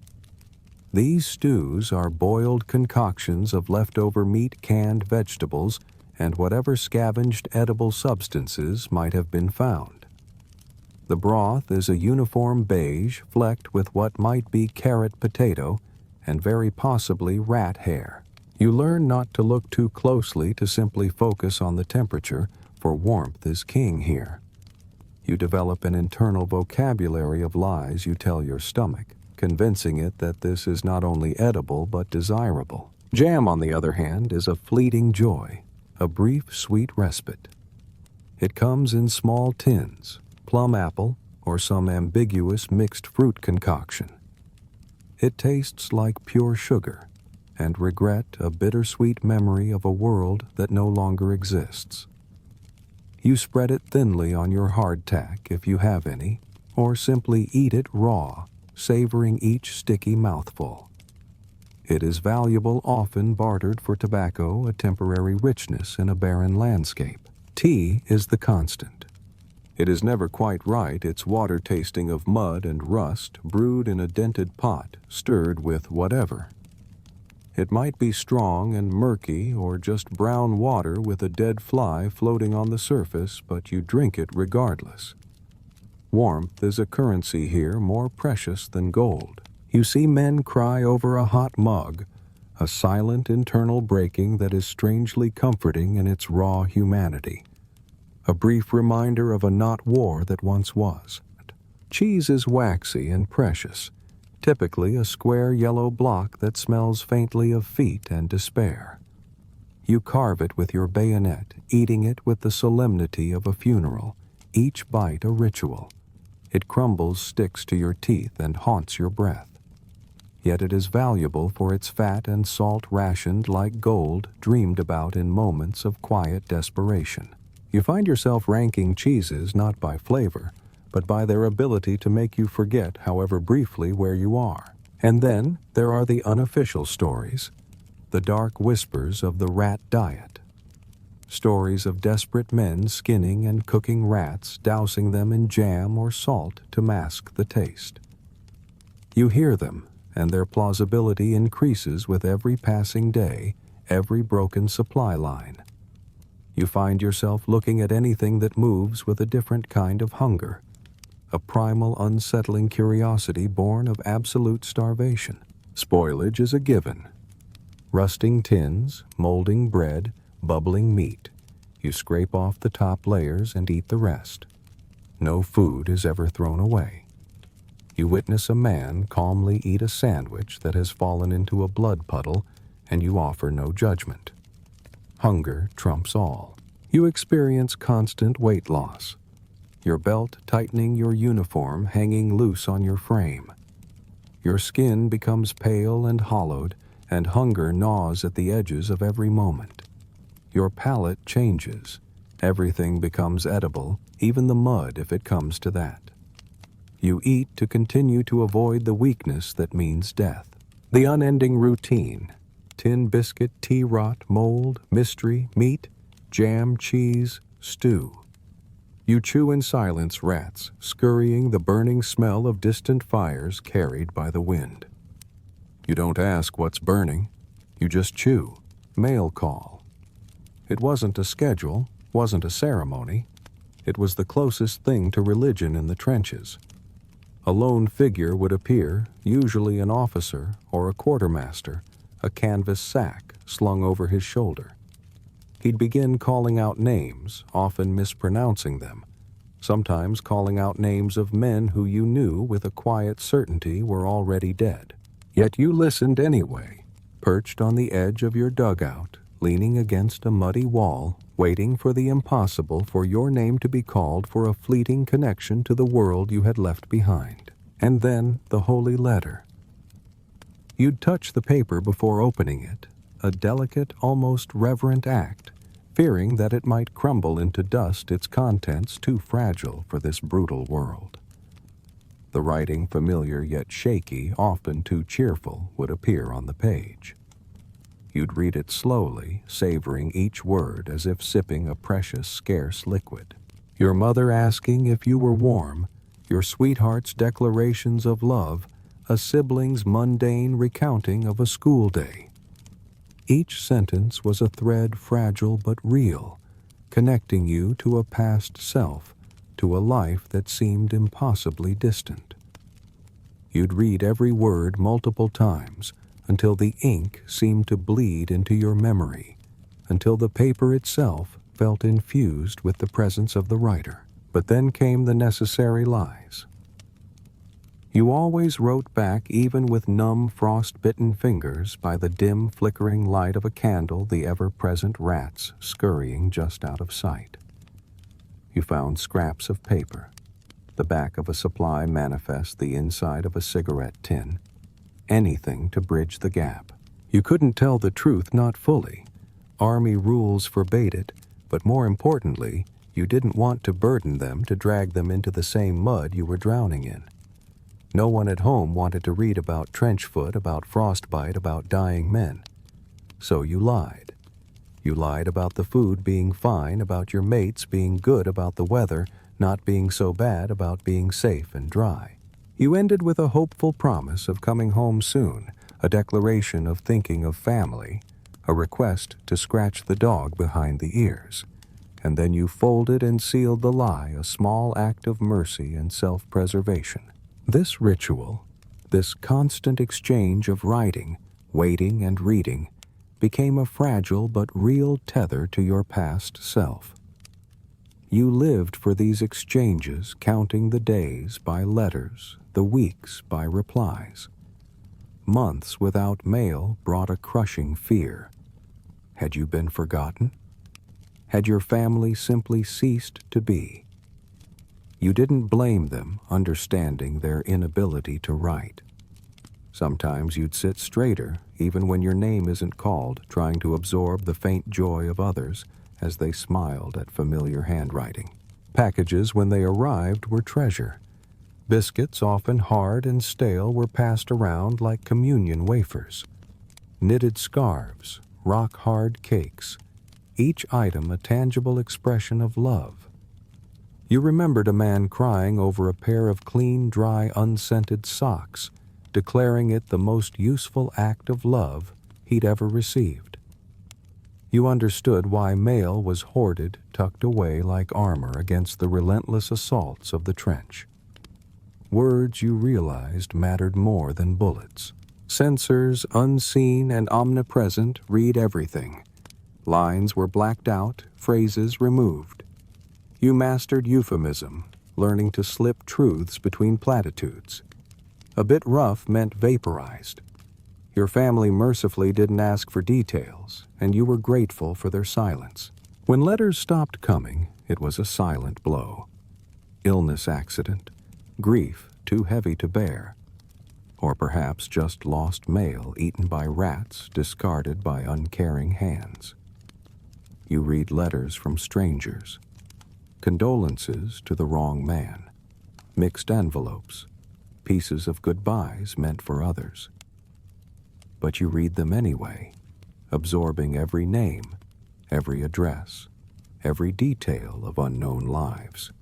These stews are boiled concoctions of leftover meat, canned vegetables, and whatever scavenged edible substances might have been found. The broth is a uniform beige flecked with what might be carrot potato and very possibly rat hair. You learn not to look too closely, to simply focus on the temperature, for warmth is king here. You develop an internal vocabulary of lies you tell your stomach, convincing it that this is not only edible but desirable. Jam, on the other hand, is a fleeting joy, a brief sweet respite. It comes in small tins, plum apple, or some ambiguous mixed fruit concoction. It tastes like pure sugar, and regret a bittersweet memory of a world that no longer exists. You spread it thinly on your hardtack if you have any, or simply eat it raw, savoring each sticky mouthful. It is valuable, often bartered for tobacco, a temporary richness in a barren landscape. Tea is the constant. It is never quite right, its water tasting of mud and rust, brewed in a dented pot, stirred with whatever. It might be strong and murky, or just brown water with a dead fly floating on the surface, but you drink it regardless. Warmth is a currency here more precious than gold. You see men cry over a hot mug, a silent internal breaking that is strangely comforting in its raw humanity. A brief reminder of a not war that once was. Cheese is waxy and precious, typically a square yellow block that smells faintly of feet and despair. You carve it with your bayonet, eating it with the solemnity of a funeral, each bite a ritual. It crumbles, sticks to your teeth, and haunts your breath. Yet it is valuable for its fat and salt, rationed like gold, dreamed about in moments of quiet desperation. You find yourself ranking cheeses not by flavor, but by their ability to make you forget, however briefly, where you are. And then there are the unofficial stories, the dark whispers of the rat diet. Stories of desperate men skinning and cooking rats, dousing them in jam or salt to mask the taste. You hear them, and their plausibility increases with every passing day, every broken supply line. You find yourself looking at anything that moves with a different kind of hunger, a primal, unsettling curiosity born of absolute starvation. Spoilage is a given. Rusting tins, molding bread, bubbling meat. You scrape off the top layers and eat the rest. No food is ever thrown away. You witness a man calmly eat a sandwich that has fallen into a blood puddle, and you offer no judgment. Hunger trumps all. You experience constant weight loss, your belt tightening your uniform hanging loose on your frame. Your skin becomes pale and hollowed, and hunger gnaws at the edges of every moment. Your palate changes. Everything becomes edible, even the mud if it comes to that. You eat to continue to avoid the weakness that means death. The unending routine: tin biscuit, tea rot, mold, mystery, meat, jam, cheese, stew. You chew in silence rats, scurrying the burning smell of distant fires carried by the wind. You don't ask what's burning, you just chew. Mail call. It wasn't a schedule, wasn't a ceremony. It was the closest thing to religion in the trenches. A lone figure would appear, usually an officer or a quartermaster, a canvas sack slung over his shoulder. He'd begin calling out names, often mispronouncing them, sometimes calling out names of men who you knew with a quiet certainty were already dead. Yet you listened anyway, perched on the edge of your dugout, leaning against a muddy wall, waiting for the impossible, for your name to be called for a fleeting connection to the world you had left behind. And then the holy letter. You'd touch the paper before opening it, a delicate, almost reverent act, fearing that it might crumble into dust, its contents too fragile for this brutal world. The writing, familiar yet shaky, often too cheerful, would appear on the page. You'd read it slowly, savoring each word as if sipping a precious, scarce liquid. Your mother asking if you were warm, your sweetheart's declarations of love, a sibling's mundane recounting of a school day. Each sentence was a thread fragile but real, connecting you to a past self, to a life that seemed impossibly distant. You'd read every word multiple times until the ink seemed to bleed into your memory, until the paper itself felt infused with the presence of the writer. But then came the necessary lies. You always wrote back, even with numb, frost-bitten fingers, by the dim, flickering light of a candle, the ever-present rats scurrying just out of sight. You found scraps of paper, the back of a supply manifest, the inside of a cigarette tin, anything to bridge the gap. You couldn't tell the truth, not fully. Army rules forbade it, but more importantly, you didn't want to burden them, to drag them into the same mud you were drowning in. No one at home wanted to read about trench foot, about frostbite, about dying men. So you lied. You lied about the food being fine, about your mates being good, about the weather not being so bad, about being safe and dry. You ended with a hopeful promise of coming home soon, a declaration of thinking of family, a request to scratch the dog behind the ears. And then you folded and sealed the lie, a small act of mercy and self-preservation. This ritual, this constant exchange of writing, waiting, and reading, became a fragile but real tether to your past self. You lived for these exchanges, counting the days by letters, the weeks by replies. Months without mail brought a crushing fear. Had you been forgotten? Had your family simply ceased to be? You didn't blame them, understanding their inability to write. Sometimes you'd sit straighter, even when your name isn't called, trying to absorb the faint joy of others as they smiled at familiar handwriting. Packages, when they arrived, were treasure. Biscuits, often hard and stale, were passed around like communion wafers. Knitted scarves, rock-hard cakes, each item a tangible expression of love. You remembered a man crying over a pair of clean, dry, unscented socks, declaring it the most useful act of love he'd ever received. You understood why mail was hoarded, tucked away like armor against the relentless assaults of the trench. Words, you realized, mattered more than bullets. Sensors, unseen and omnipresent, read everything. Lines were blacked out, phrases removed. You mastered euphemism, learning to slip truths between platitudes. A bit rough meant vaporized. Your family mercifully didn't ask for details, and you were grateful for their silence. When letters stopped coming, it was a silent blow. Illness accident, grief too heavy to bear, or perhaps just lost mail eaten by rats, discarded by uncaring hands. You read letters from strangers, condolences to the wrong man, mixed envelopes, pieces of goodbyes meant for others. But you read them anyway, absorbing every name, every address. every detail of unknown lives.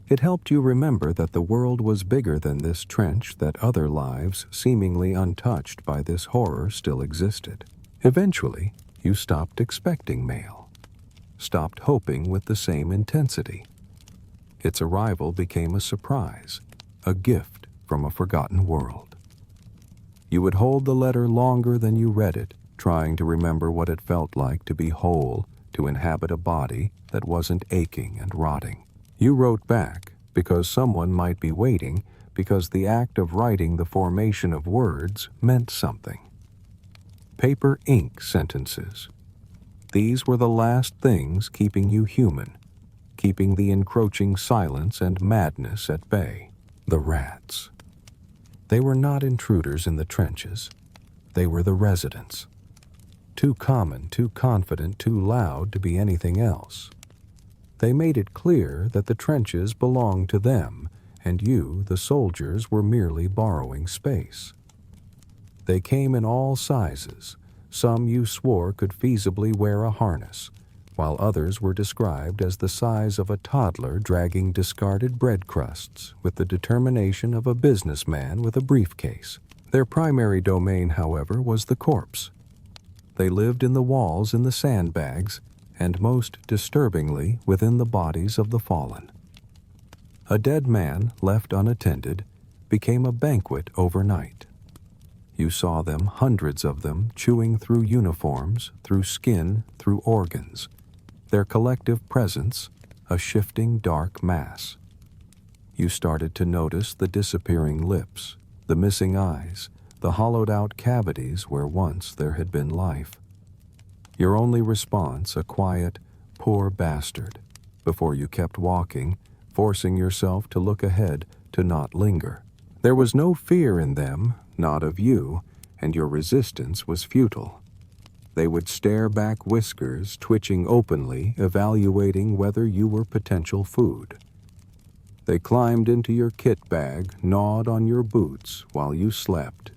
It helped you remember that the world was bigger than this trench, that other lives seemingly untouched by this horror still existed. Eventually, you stopped expecting mail, stopped hoping with the same intensity. Its arrival became a surprise, a gift from a forgotten world. You would hold the letter longer than you read it, trying to remember what it felt like to be whole, to inhabit a body that wasn't aching and rotting. You wrote back because someone might be waiting, because the act of writing the formation of words meant something. Paper ink sentences. These were the last things keeping you human, keeping the encroaching silence and madness at bay. The rats. They were not intruders in the trenches. They were the residents. Too common, too confident, too loud to be anything else. They made it clear that the trenches belonged to them, and you, the soldiers, were merely borrowing space. They came in all sizes. Some you swore could feasibly wear a harness, while others were described as the size of a toddler dragging discarded bread crusts with the determination of a businessman with a briefcase. Their primary domain, however, was the corpse. They lived in the walls, in the sandbags, and most disturbingly within the bodies of the fallen. A dead man, left unattended, became a banquet overnight. You saw them, hundreds of them, chewing through uniforms, through skin, through organs. Their collective presence, a shifting dark mass. You started to notice the disappearing lips, the missing eyes, the hollowed-out cavities where once there had been life. Your only response, a quiet, "Poor bastard," before you kept walking, forcing yourself to look ahead, to not linger. There was no fear in them, not of you, and your resistance was futile. They would stare back, whiskers twitching openly, evaluating whether you were potential food. They climbed into your kit bag, gnawed on your boots while you slept,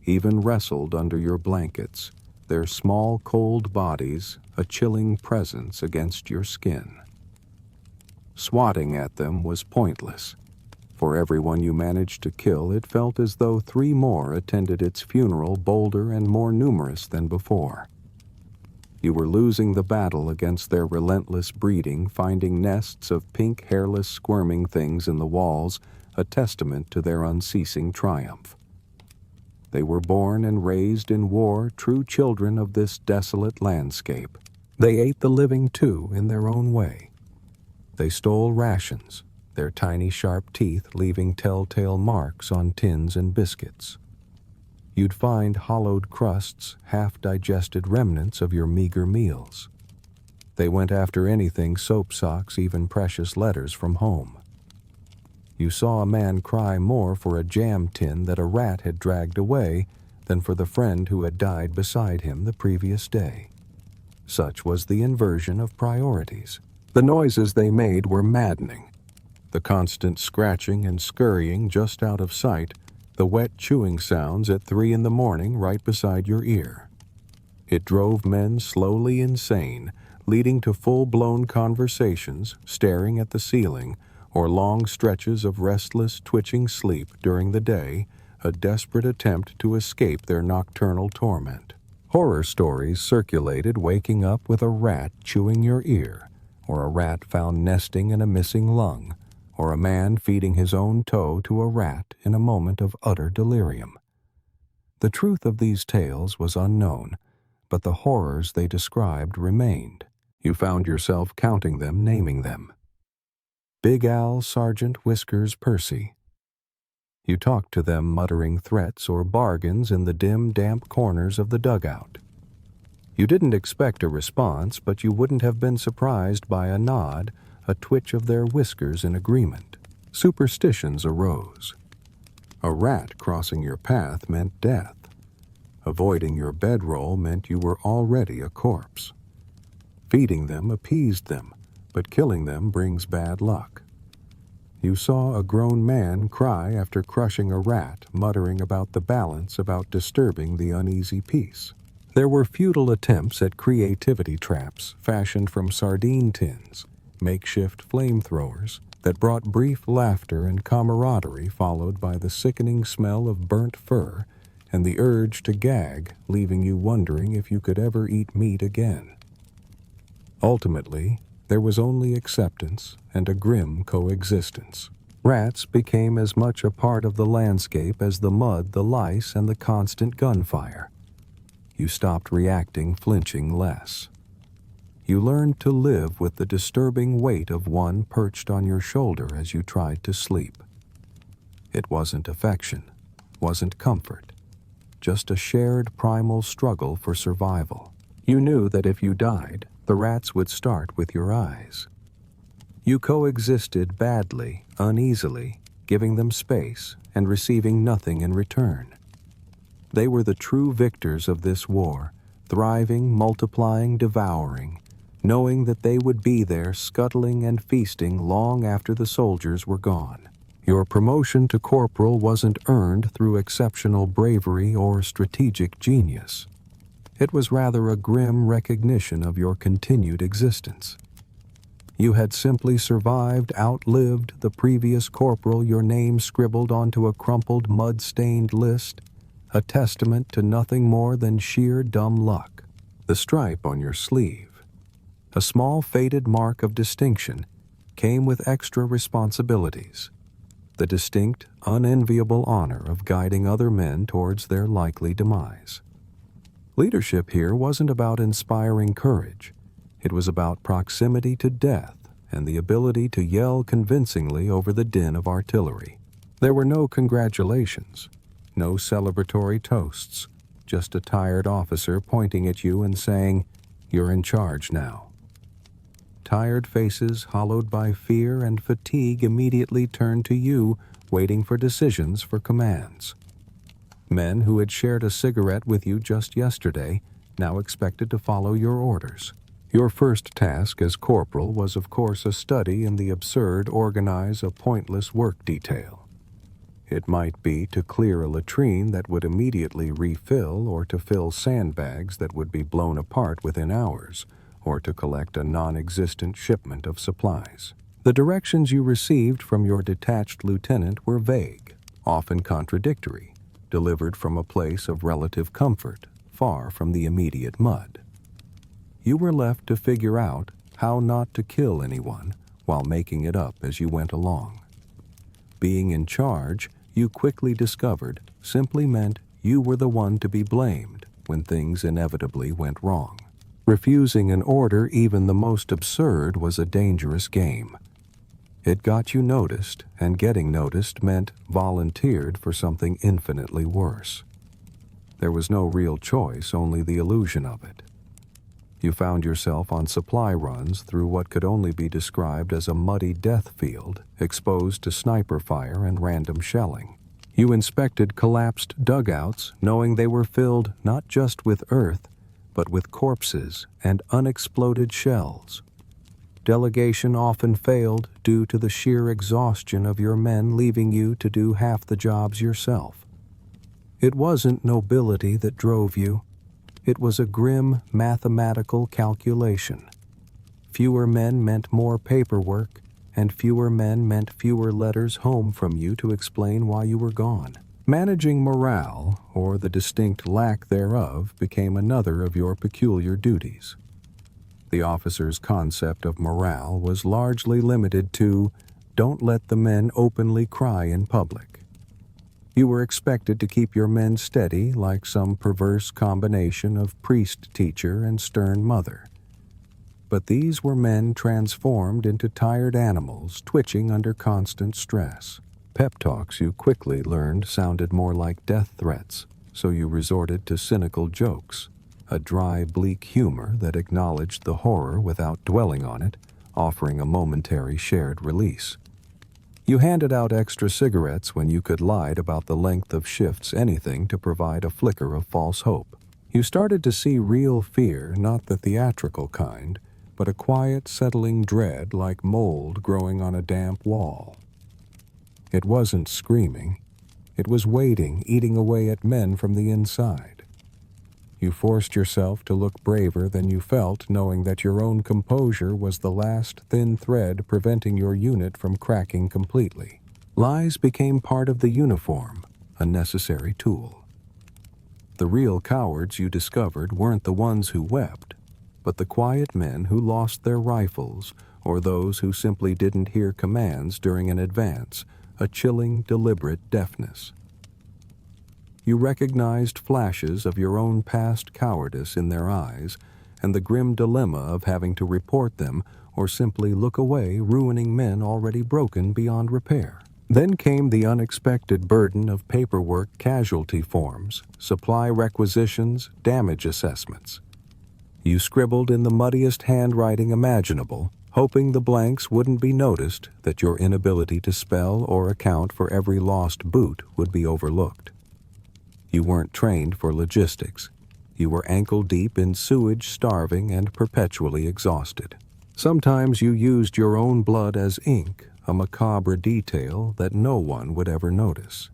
even wrestled under your blankets, their small, cold bodies a chilling presence against your skin. Swatting at them was pointless. For everyone you managed to kill, it felt as though 3 more attended its funeral, bolder and more numerous than before. You were losing the battle against their relentless breeding, finding nests of pink, hairless, squirming things in the walls, a testament to their unceasing triumph. They were born and raised in war, true children of this desolate landscape. They ate the living, too, in their own way. They stole rations, their tiny sharp teeth leaving telltale marks on tins and biscuits. You'd find hollowed crusts, half-digested remnants of your meager meals. They went after anything, soap socks, even precious letters from home. You saw a man cry more for a jam tin that a rat had dragged away than for the friend who had died beside him the previous day. Such was the inversion of priorities. The noises they made were maddening. The constant scratching and scurrying just out of sight, the wet chewing sounds at 3 in the morning right beside your ear. It drove men slowly insane, leading to full-blown conversations, staring at the ceiling, or long stretches of restless, twitching sleep during the day, a desperate attempt to escape their nocturnal torment. Horror stories circulated, waking up with a rat chewing your ear, or a rat found nesting in a missing lung, or a man feeding his own toe to a rat in a moment of utter delirium. The truth of these tales was unknown, but the horrors they described remained. You found yourself counting them, naming them. Big Al, Sergeant Whiskers Percy. You talked to them, muttering threats or bargains in the dim, damp corners of the dugout. You didn't expect a response, but you wouldn't have been surprised by a nod, a twitch of their whiskers in agreement. Superstitions arose. A rat crossing your path meant death. Avoiding your bedroll meant you were already a corpse. Feeding them appeased them, but killing them brings bad luck. You saw a grown man cry after crushing a rat, muttering about the balance, about disturbing the uneasy peace. There were futile attempts at creativity traps fashioned from sardine tins, makeshift flamethrowers that brought brief laughter and camaraderie, followed by the sickening smell of burnt fur and the urge to gag, leaving you wondering if you could ever eat meat again. Ultimately, there was only acceptance and a grim coexistence. Rats became as much a part of the landscape as the mud, the lice, and the constant gunfire. You stopped reacting, flinching less. You learned to live with the disturbing weight of one perched on your shoulder as you tried to sleep. It wasn't affection, wasn't comfort, just a shared primal struggle for survival. You knew that if you died, the rats would start with your eyes. You coexisted badly, uneasily, giving them space and receiving nothing in return. They were the true victors of this war, thriving, multiplying, devouring, knowing that they would be there scuttling and feasting long after the soldiers were gone. Your promotion to corporal wasn't earned through exceptional bravery or strategic genius. It was rather a grim recognition of your continued existence. You had simply survived, outlived the previous corporal, your name scribbled onto a crumpled, mud-stained list, a testament to nothing more than sheer dumb luck. The stripe on your sleeve, a small faded mark of distinction, came with extra responsibilities, the distinct, unenviable honor of guiding other men towards their likely demise. Leadership here wasn't about inspiring courage. It was about proximity to death and the ability to yell convincingly over the din of artillery. There were no congratulations, no celebratory toasts, just a tired officer pointing at you and saying, "You're in charge now." Tired faces, hollowed by fear and fatigue, immediately turned to you, waiting for decisions, for commands. Men who had shared a cigarette with you just yesterday now expected to follow your orders. Your first task as corporal was, of course, a study in the absurd organize a pointless work detail. It might be to clear a latrine that would immediately refill, or to fill sandbags that would be blown apart within hours, or to collect a non-existent shipment of supplies. The directions you received from your detached lieutenant were vague, often contradictory, delivered from a place of relative comfort, far from the immediate mud. You were left to figure out how not to kill anyone while making it up as you went along. Being in charge, you quickly discovered, simply meant you were the one to be blamed when things inevitably went wrong. Refusing an order, even the most absurd, was a dangerous game. It got you noticed, and getting noticed meant volunteered for something infinitely worse. There was no real choice, only the illusion of it. You found yourself on supply runs through what could only be described as a muddy death field, exposed to sniper fire and random shelling. You inspected collapsed dugouts, knowing they were filled not just with earth, but with corpses and unexploded shells. Delegation often failed due to the sheer exhaustion of your men, leaving you to do half the jobs yourself. It wasn't nobility that drove you. It was a grim mathematical calculation. Fewer men meant more paperwork, and fewer men meant fewer letters home from you to explain why you were gone. Managing morale, or the distinct lack thereof, became another of your peculiar duties. The officer's concept of morale was largely limited to, don't let the men openly cry in public. You were expected to keep your men steady like some perverse combination of priest-teacher and stern mother. But these were men transformed into tired animals, twitching under constant stress. Pep talks, you quickly learned, sounded more like death threats, so you resorted to cynical jokes, a dry, bleak humor that acknowledged the horror without dwelling on it, offering a momentary shared release. You handed out extra cigarettes when you could, lied about the length of shifts, anything to provide a flicker of false hope. You started to see real fear, not the theatrical kind, but a quiet, settling dread like mold growing on a damp wall. It wasn't screaming. It was waiting, eating away at men from the inside. You forced yourself to look braver than you felt, knowing that your own composure was the last thin thread preventing your unit from cracking completely. Lies became part of the uniform, a necessary tool. The real cowards you discovered weren't the ones who wept, but the quiet men who lost their rifles, or those who simply didn't hear commands during an advance, a chilling, deliberate deafness. You recognized flashes of your own past cowardice in their eyes, and the grim dilemma of having to report them or simply look away, ruining men already broken beyond repair. Then came the unexpected burden of paperwork, casualty forms, supply requisitions, damage assessments. You scribbled in the muddiest handwriting imaginable, hoping the blanks wouldn't be noticed, that your inability to spell or account for every lost boot would be overlooked. You weren't trained for logistics. You were ankle-deep in sewage, starving, and perpetually exhausted. Sometimes you used your own blood as ink, a macabre detail that no one would ever notice.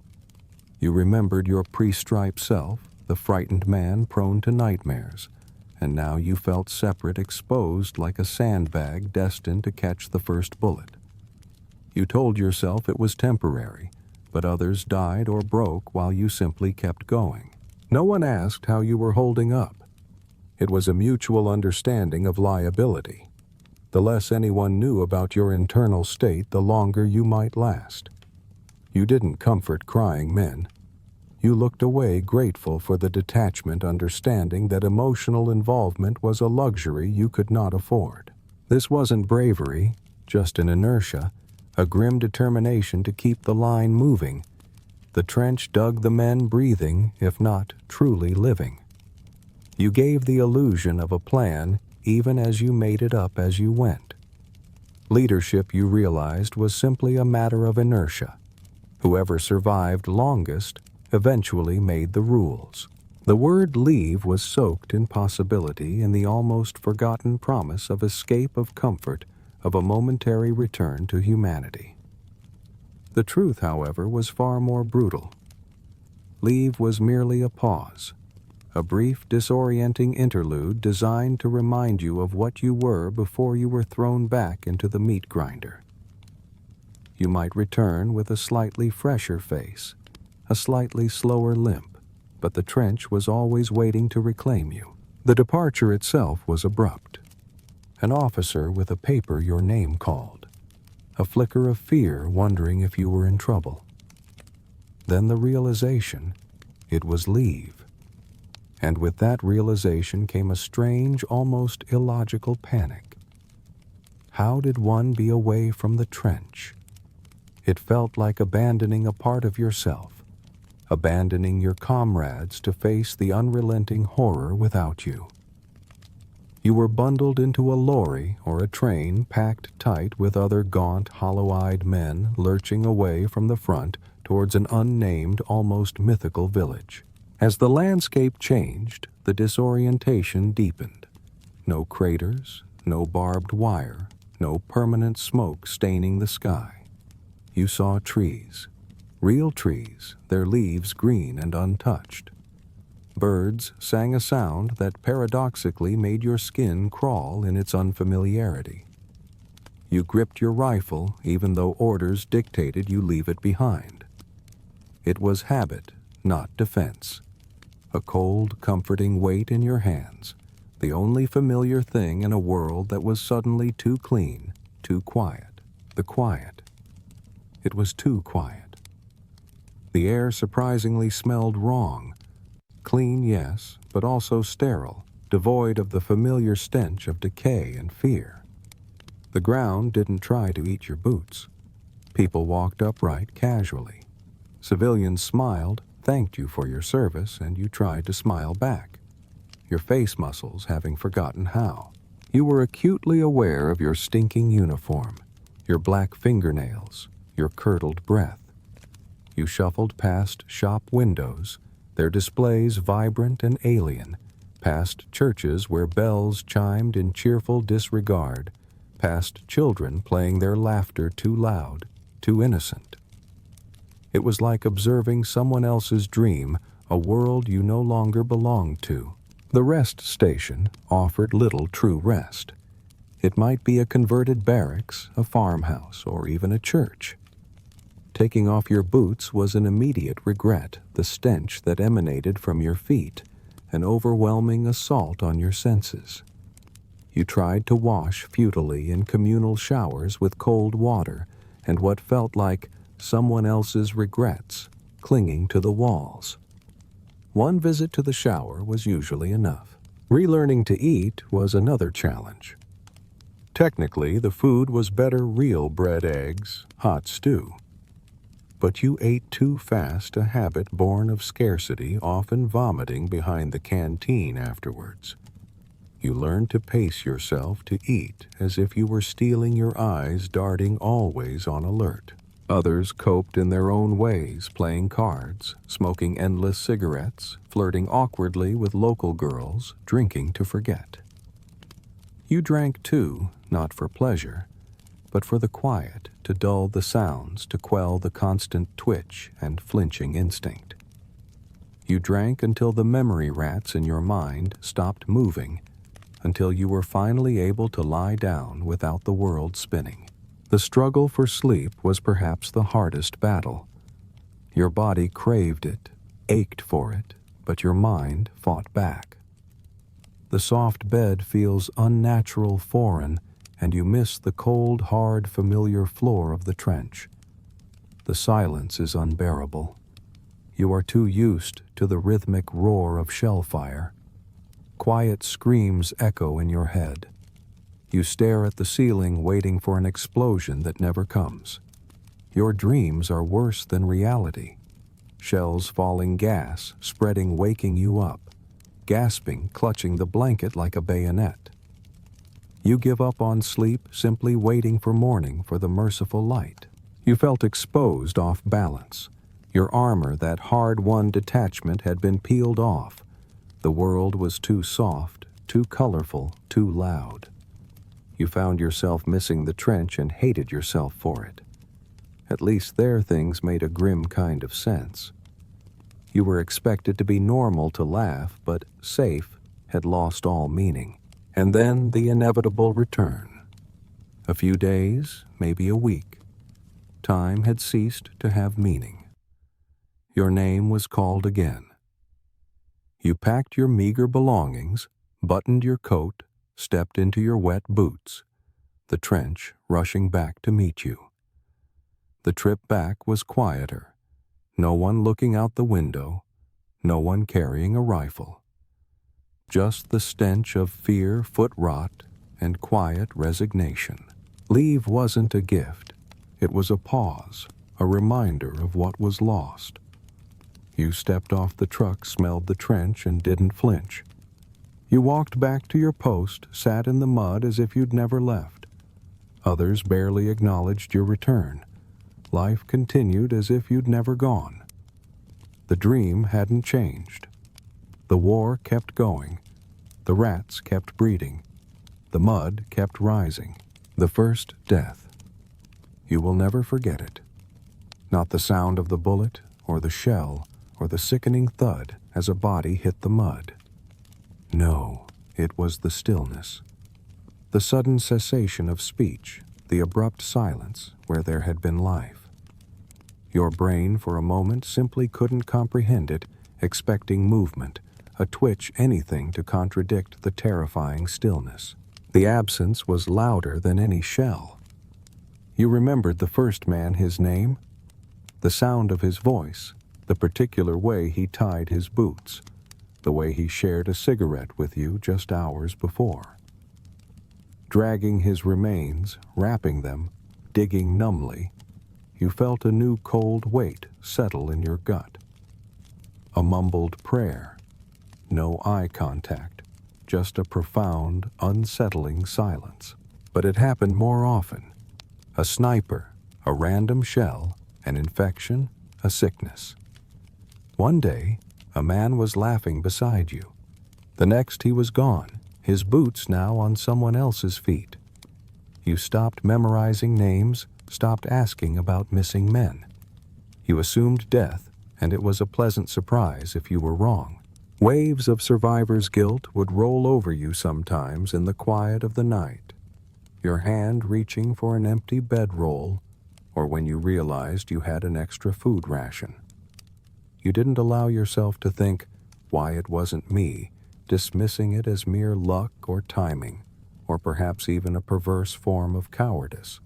You remembered your pre-striped self, the frightened man prone to nightmares, and now you felt separate, exposed like a sandbag destined to catch the first bullet. You told yourself it was temporary, but others died or broke while you simply kept going. No one asked how you were holding up. It was a mutual understanding of liability. The less anyone knew about your internal state, the longer you might last. You didn't comfort crying men. You looked away, grateful for the detachment, understanding that emotional involvement was a luxury you could not afford. This wasn't bravery, just an inertia, a grim determination to keep the line moving. The trench dug the men breathing, if not truly living. You gave the illusion of a plan, even as you made it up as you went. Leadership, you realized, was simply a matter of inertia. Whoever survived longest eventually made the rules. The word leave was soaked in possibility, in the almost forgotten promise of escape, of comfort, of a momentary return to humanity. The truth, however, was far more brutal. Leave was merely a pause, a brief, disorienting interlude designed to remind you of what you were before you were thrown back into the meat grinder. You might return with a slightly fresher face, a slightly slower limp, but the trench was always waiting to reclaim you. The departure itself was abrupt. An officer with a paper your name called, a flicker of fear, wondering if you were in trouble. Then the realization, it was leave. And with that realization came a strange, almost illogical panic. How did one be away from the trench? It felt like abandoning a part of yourself, abandoning your comrades to face the unrelenting horror without you. You were bundled into a lorry or a train packed tight with other gaunt, hollow-eyed men lurching away from the front towards an unnamed, almost mythical village. As the landscape changed, the disorientation deepened. No craters, no barbed wire, no permanent smoke staining the sky. You saw trees, real trees, their leaves green and untouched. Birds sang a sound that paradoxically made your skin crawl in its unfamiliarity. You gripped your rifle even though orders dictated you leave it behind. It was habit, not defense. A cold, comforting weight in your hands, the only familiar thing in a world that was suddenly too clean, too quiet. The quiet. It was too quiet. The air surprisingly smelled wrong. Clean, yes, but also sterile, devoid of the familiar stench of decay and fear. The ground didn't try to eat your boots. People walked upright casually. Civilians smiled, thanked you for your service, and you tried to smile back, your face muscles having forgotten how. You were acutely aware of your stinking uniform, your black fingernails, your curdled breath. You shuffled past shop windows, their displays vibrant and alien, past churches where bells chimed in cheerful disregard, past children playing their laughter too loud, too innocent. It was like observing someone else's dream, a world you no longer belonged to. The rest station offered little true rest. It might be a converted barracks, a farmhouse, or even a church. Taking off your boots was an immediate regret, the stench that emanated from your feet, an overwhelming assault on your senses. You tried to wash futilely in communal showers with cold water and what felt like someone else's regrets clinging to the walls. One visit to the shower was usually enough. Relearning to eat was another challenge. Technically, the food was better real bread, eggs, hot stew. But you ate too fast, a habit born of scarcity, often vomiting behind the canteen afterwards. You learned to pace yourself to eat as if you were stealing your eyes, darting always on alert. Others coped in their own ways, playing cards, smoking endless cigarettes, flirting awkwardly with local girls, drinking to forget. You drank too, not for pleasure, but for the quiet, to dull the sounds, to quell the constant twitch and flinching instinct. You drank until the memory rats in your mind stopped moving, until you were finally able to lie down without the world spinning. The struggle for sleep was perhaps the hardest battle. Your body craved it, ached for it, but your mind fought back. The soft bed feels unnatural, foreign, and you miss the cold, hard, familiar floor of the trench. The silence is unbearable. You are too used to the rhythmic roar of shell fire. Quiet screams echo in your head. You stare at the ceiling waiting for an explosion that never comes. Your dreams are worse than reality. Shells falling, gas spreading, waking you up. Gasping, clutching the blanket like a bayonet. You give up on sleep, simply waiting for morning for the merciful light. You felt exposed, off balance. Your armor, that hard-won detachment, had been peeled off. The world was too soft, too colorful, too loud. You found yourself missing the trench and hated yourself for it. At least there things made a grim kind of sense. You were expected to be normal, to laugh, but safe had lost all meaning. And then the inevitable return. A few days, maybe a week. Time had ceased to have meaning. Your name was called again. You packed your meager belongings, buttoned your coat, stepped into your wet boots, the trench rushing back to meet you. The trip back was quieter. No one looking out the window, no one carrying a rifle. Just the stench of fear, foot rot, and quiet resignation. Leave wasn't a gift. It was a pause, a reminder of what was lost. You stepped off the truck, smelled the trench, and didn't flinch. You walked back to your post, sat in the mud as if you'd never left. Others barely acknowledged your return. Life continued as if you'd never gone. The dream hadn't changed. The war kept going. The rats kept breeding. The mud kept rising. The first death. You will never forget it. Not the sound of the bullet, or the shell, or the sickening thud as a body hit the mud. No, it was the stillness. The sudden cessation of speech, the abrupt silence where there had been life. Your brain for a moment simply couldn't comprehend it, expecting movement, a twitch, anything to contradict the terrifying stillness. The absence was louder than any shell. You remembered the first man, his name, the sound of his voice, the particular way he tied his boots, the way he shared a cigarette with you just hours before. Dragging his remains, wrapping them, digging numbly, you felt a new cold weight settle in your gut. A mumbled prayer. No eye contact, just a profound, unsettling silence. But it happened more often. A sniper, a random shell, an infection, a sickness. One day, a man was laughing beside you. The next he was gone, his boots now on someone else's feet. You stopped memorizing names, stopped asking about missing men. You assumed death, and it was a pleasant surprise if you were wrong. Waves of survivor's guilt would roll over you sometimes in the quiet of the night, your hand reaching for an empty bedroll, or when you realized you had an extra food ration. You didn't allow yourself to think, why it wasn't me, dismissing it as mere luck or timing, or perhaps even a perverse form of cowardice.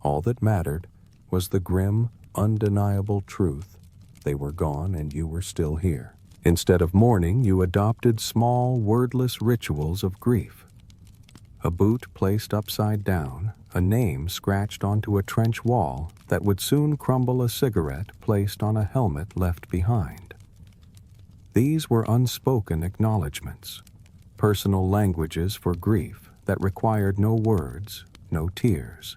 All that mattered was the grim, undeniable truth. They were gone and you were still here. Instead of mourning, you adopted small, wordless rituals of grief. A boot placed upside down, a name scratched onto a trench wall that would soon crumble, a cigarette placed on a helmet left behind. These were unspoken acknowledgments, personal languages for grief that required no words, no tears.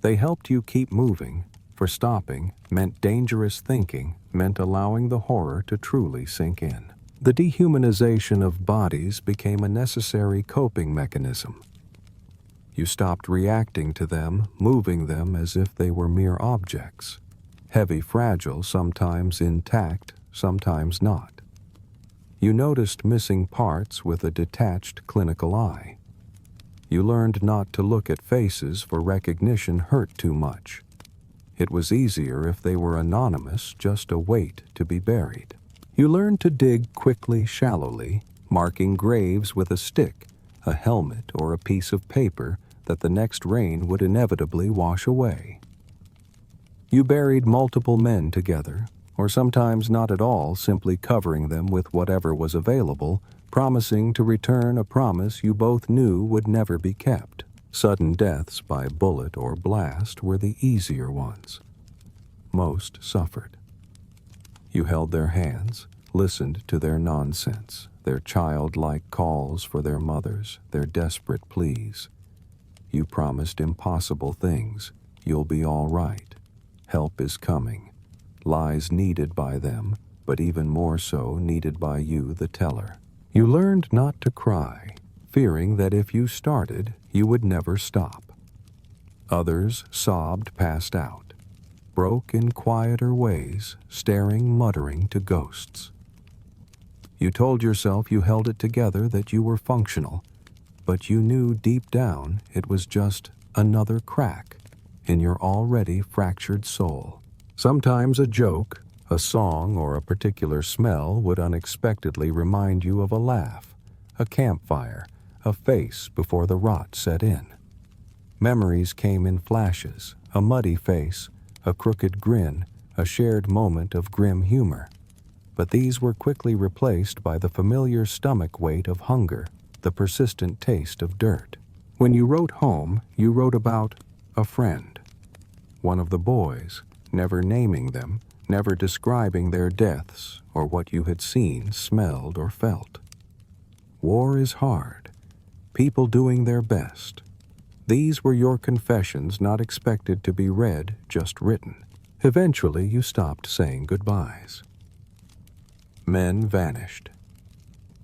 They helped you keep moving, for stopping meant dangerous thinking, meant allowing the horror to truly sink in. The dehumanization of bodies became a necessary coping mechanism. You stopped reacting to them, moving them as if they were mere objects, heavy, fragile, sometimes intact, sometimes not. You noticed missing parts with a detached clinical eye. You learned not to look at faces, for recognition hurt too much. It was easier if they were anonymous, just a weight to be buried. You learned to dig quickly, shallowly, marking graves with a stick, a helmet, or a piece of paper that the next rain would inevitably wash away. You buried multiple men together, or sometimes not at all, simply covering them with whatever was available, promising to return a promise you both knew would never be kept. Sudden deaths by bullet or blast were the easier ones. Most suffered. You held their hands, listened to their nonsense, their childlike calls for their mothers, their desperate pleas. You promised impossible things. You'll be all right. Help is coming. Lies needed by them, but even more so needed by you, the teller. You learned not to cry, fearing that if you started, you would never stop. Others sobbed, passed out, broke in quieter ways, staring, muttering to ghosts. You told yourself you held it together, that you were functional, but you knew deep down it was just another crack in your already fractured soul. Sometimes a joke, a song, or a particular smell would unexpectedly remind you of a laugh, a campfire, a face before the rot set in. Memories came in flashes, a muddy face, a crooked grin, a shared moment of grim humor. But these were quickly replaced by the familiar stomach weight of hunger, the persistent taste of dirt. When you wrote home, you wrote about a friend, one of the boys, never naming them, never describing their deaths or what you had seen, smelled, or felt. War is hard. People doing their best. These were your confessions, not expected to be read, just written. Eventually, you stopped saying goodbyes. Men vanished.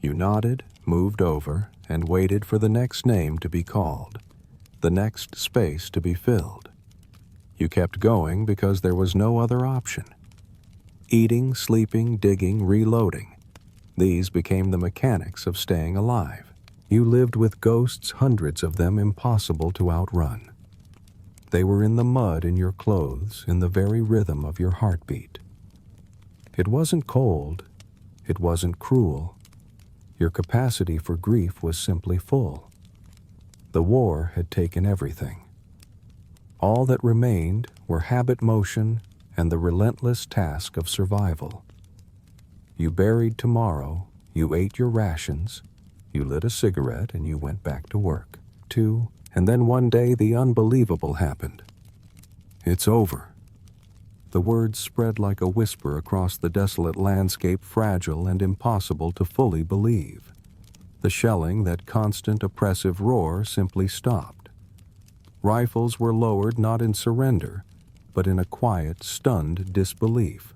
You nodded, moved over, and waited for the next name to be called, the next space to be filled. You kept going because there was no other option. Eating, sleeping, digging, reloading. These became the mechanics of staying alive. You lived with ghosts, hundreds of them, impossible to outrun. They were in the mud in your clothes, in the very rhythm of your heartbeat. It wasn't cold. It wasn't cruel. Your capacity for grief was simply full. The war had taken everything. All that remained were habit, motion, and the relentless task of survival. You buried tomorrow, you ate your rations, you lit a cigarette, and you went back to work. And then one day the unbelievable happened. It's over. The words spread like a whisper across the desolate landscape, fragile and impossible to fully believe. The shelling, that constant oppressive roar, simply stopped. Rifles were lowered not in surrender, but in a quiet, stunned disbelief.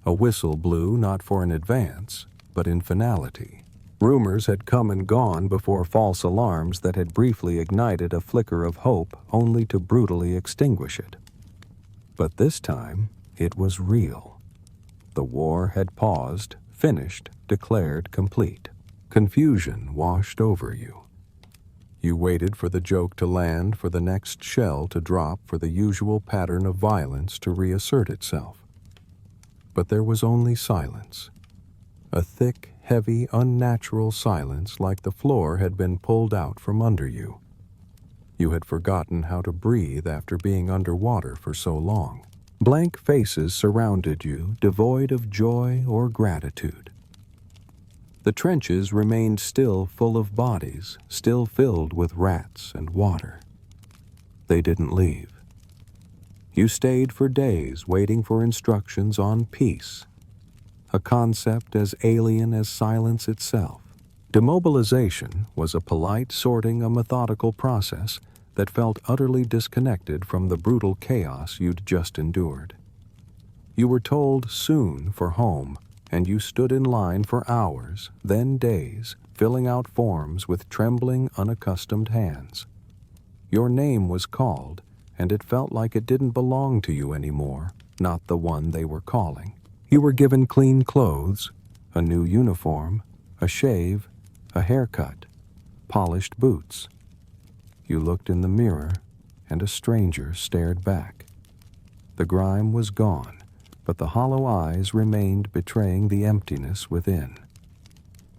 A whistle blew not for an advance, but in finality. Rumors had come and gone before false alarms that had briefly ignited a flicker of hope, only to brutally extinguish it. But this time, it was real. The war had paused, Finished declared complete. Confusion washed over you. You waited for the joke to land, for the next shell to drop, for the usual pattern of violence to reassert itself. But there was only silence. A thick, heavy, unnatural silence, like the floor had been pulled out from under you. You had forgotten how to breathe after being underwater for so long. Blank faces surrounded you, devoid of joy or gratitude. The trenches remained still full of bodies, still filled with rats and water. They didn't leave. You stayed for days waiting for instructions on peace, a concept as alien as silence itself. Demobilization was a polite sorting, a methodical process that felt utterly disconnected from the brutal chaos you'd just endured. You were told soon for home, and you stood in line for hours, then days, filling out forms with trembling, unaccustomed hands. Your name was called, and it felt like it didn't belong to you anymore, not the one they were calling. You were given clean clothes, a new uniform, a shave, a haircut, polished boots. You looked in the mirror, and a stranger stared back. The grime was gone, but the hollow eyes remained, betraying the emptiness within.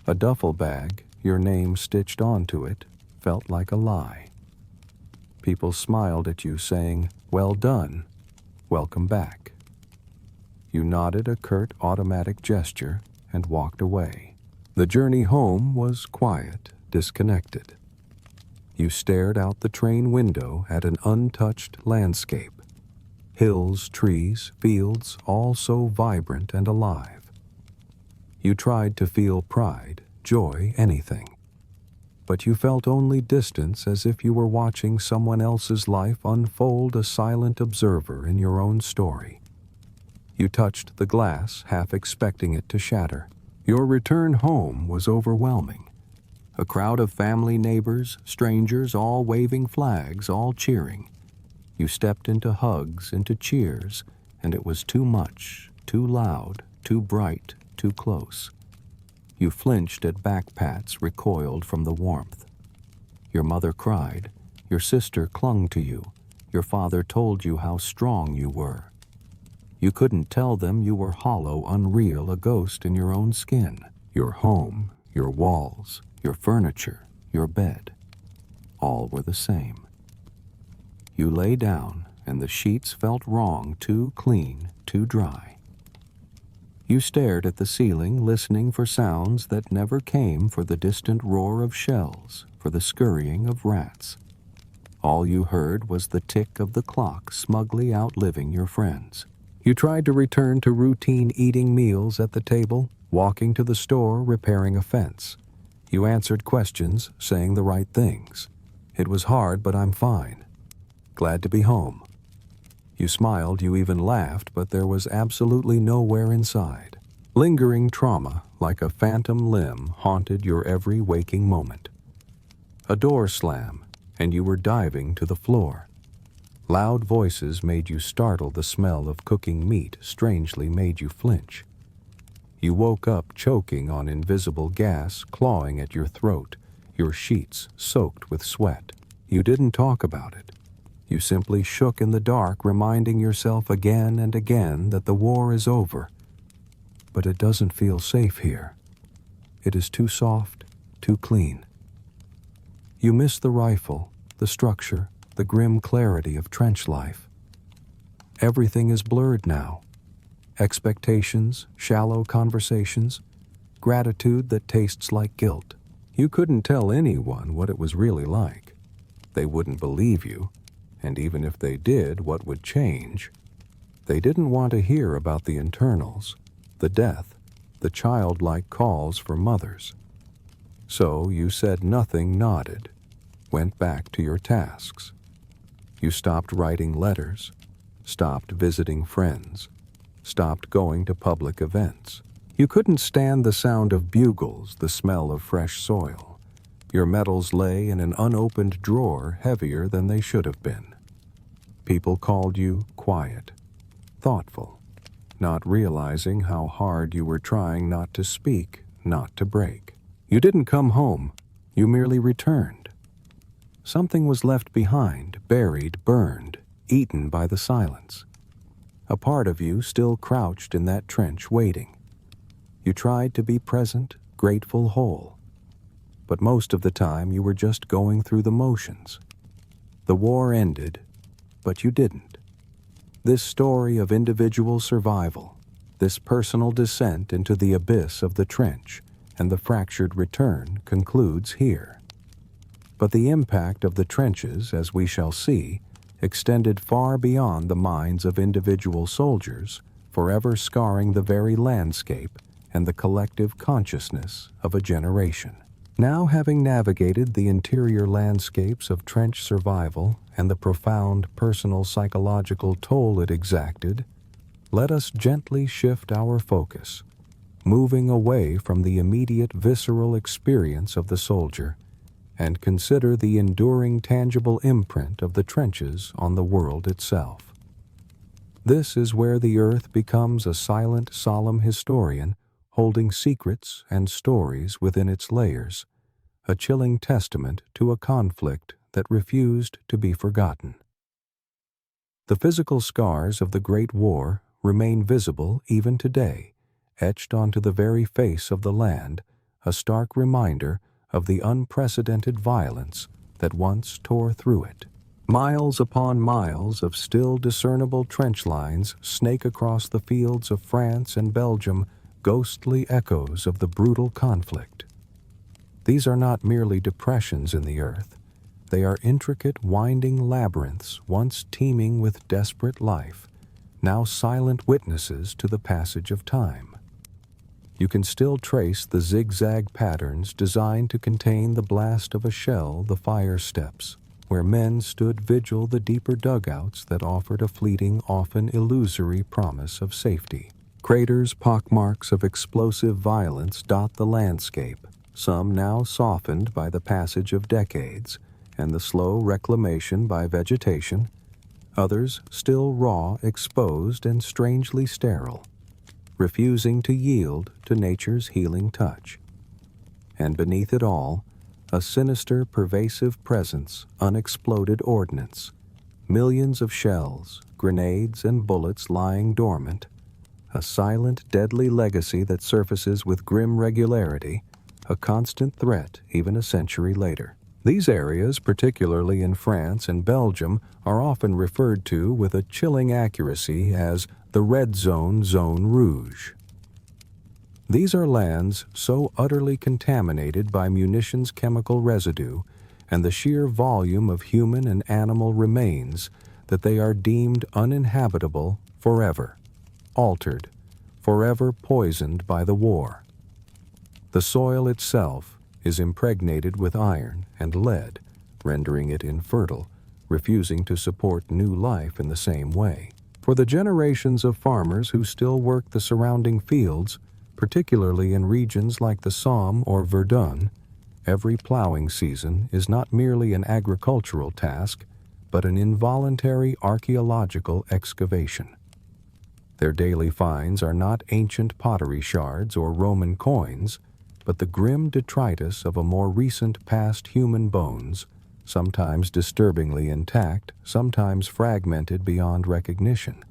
A duffel bag, your name stitched onto it, felt like a lie. People smiled at you, saying, "Well done, welcome back." You nodded a curt, automatic gesture and walked away. The journey home was quiet, disconnected. You stared out the train window at an untouched landscape. Hills, trees, fields, all so vibrant and alive. You tried to feel pride, joy, anything. But you felt only distance, as if you were watching someone else's life unfold, a silent observer in your own story. You touched the glass, half expecting it to shatter. Your return home was overwhelming. A crowd of family, neighbors, strangers, all waving flags, all cheering. You stepped into hugs, into cheers, and it was too much, too loud, too bright, too close. You flinched at back pats, recoiled from the warmth. Your mother cried. Your sister clung to you. Your father told you how strong you were. You couldn't tell them you were hollow, unreal, a ghost in your own skin. Your home, your walls, your furniture, your bed, all were the same. You lay down, and the sheets felt wrong, too clean, too dry. You stared at the ceiling, listening for sounds that never came, for the distant roar of shells, for the scurrying of rats. All you heard was the tick of the clock, smugly outliving your friends. You tried to return to routine eating meals at the table, walking to the store, repairing a fence. You answered questions, saying the right things. It was hard, but I'm fine. Glad to be home. You smiled, you even laughed, but there was absolutely nowhere inside. Lingering trauma, like a phantom limb, haunted your every waking moment. A door slam, and you were diving to the floor. Loud voices made you startle. The smell of cooking meat strangely made you flinch. You woke up choking on invisible gas, clawing at your throat, your sheets soaked with sweat. You didn't talk about it. You simply shook in the dark, reminding yourself again and again that the war is over. But it doesn't feel safe here. It is too soft, too clean. You miss the rifle, the structure, the grim clarity of trench life. Everything is blurred now. Expectations, shallow conversations, gratitude that tastes like guilt. You couldn't tell anyone what it was really like. They wouldn't believe you, and even if they did, what would change? They didn't want to hear about the internals, the death, the childlike calls for mothers. So you said nothing, nodded, went back to your tasks. You stopped writing letters, stopped visiting friends, stopped going to public events. You couldn't stand the sound of bugles, the smell of fresh soil. Your medals lay in an unopened drawer, heavier than they should have been. People called you quiet, thoughtful, not realizing how hard you were trying not to speak, not to break. You didn't come home, you merely returned. Something was left behind, buried, burned, eaten by the silence. A part of you still crouched in that trench waiting. You tried to be present, grateful, whole. But most of the time you were just going through the motions. The war ended, but you didn't. This story of individual survival, this personal descent into the abyss of the trench and the fractured return concludes here. But the impact of the trenches, as we shall see, extended far beyond the minds of individual soldiers, forever scarring the very landscape and the collective consciousness of a generation. Now, having navigated the interior landscapes of trench survival and the profound personal psychological toll it exacted, let us gently shift our focus, moving away from the immediate visceral experience of the soldier, and consider the enduring tangible imprint of the trenches on the world itself. This is where the earth becomes a silent, solemn historian, holding secrets and stories within its layers, a chilling testament to a conflict that refused to be forgotten. The physical scars of the Great War remain visible even today, etched onto the very face of the land, a stark reminder of the unprecedented violence that once tore through it. Miles upon miles of still discernible trench lines snake across the fields of France and Belgium, ghostly echoes of the brutal conflict. These are not merely depressions in the earth. They are intricate, winding labyrinths once teeming with desperate life, now silent witnesses to the passage of time. You can still trace the zigzag patterns designed to contain the blast of a shell, the fire steps, where men stood vigil, the deeper dugouts that offered a fleeting, often illusory promise of safety. Craters, pockmarks of explosive violence dot the landscape, some now softened by the passage of decades and the slow reclamation by vegetation, others still raw, exposed, and strangely sterile, refusing to yield to nature's healing touch. And beneath it all, a sinister, pervasive presence, unexploded ordnance, millions of shells, grenades, and bullets lying dormant, a silent, deadly legacy that surfaces with grim regularity, a constant threat even a century later. These areas, particularly in France and Belgium, are often referred to with a chilling accuracy as the red zone, zone rouge. These are lands so utterly contaminated by munitions chemical residue and the sheer volume of human and animal remains that they are deemed uninhabitable forever, altered, forever poisoned by the war. The soil itself is impregnated with iron and lead, rendering it infertile, refusing to support new life in the same way. For the generations of farmers who still work the surrounding fields, particularly in regions like the Somme or Verdun, every plowing season is not merely an agricultural task, but an involuntary archaeological excavation. Their daily finds are not ancient pottery shards or Roman coins, but the grim detritus of a more recent past human bones, sometimes disturbingly intact, sometimes fragmented beyond recognition.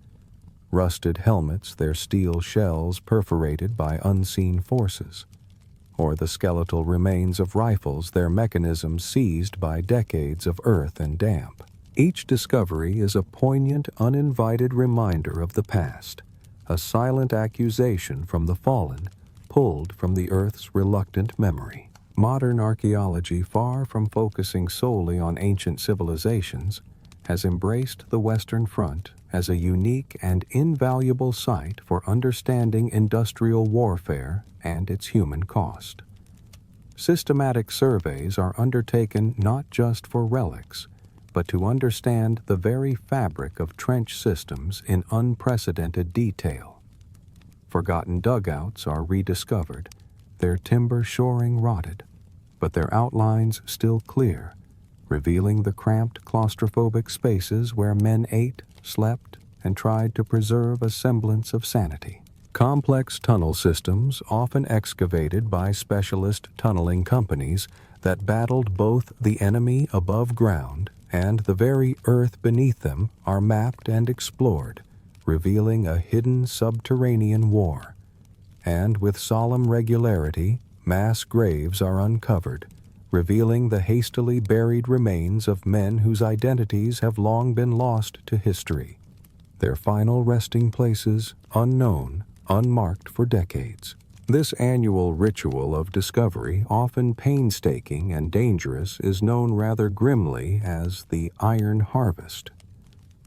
Rusted helmets, their steel shells perforated by unseen forces, or the skeletal remains of rifles, their mechanisms seized by decades of earth and damp. Each discovery is a poignant, uninvited reminder of the past, a silent accusation from the fallen, pulled from the earth's reluctant memory. Modern archaeology, far from focusing solely on ancient civilizations, has embraced the Western Front as a unique and invaluable site for understanding industrial warfare and its human cost. Systematic surveys are undertaken not just for relics, but to understand the very fabric of trench systems in unprecedented detail. Forgotten dugouts are rediscovered, their timber shoring rotted, but their outlines still clear, revealing the cramped claustrophobic spaces where men ate, slept, and tried to preserve a semblance of sanity. Complex tunnel systems, often excavated by specialist tunneling companies that battled both the enemy above ground and the very earth beneath them, are mapped and explored, revealing a hidden subterranean war. And with solemn regularity, mass graves are uncovered, revealing the hastily buried remains of men whose identities have long been lost to history, their final resting places unknown, unmarked for decades. This annual ritual of discovery, often painstaking and dangerous, is known rather grimly as the Iron Harvest,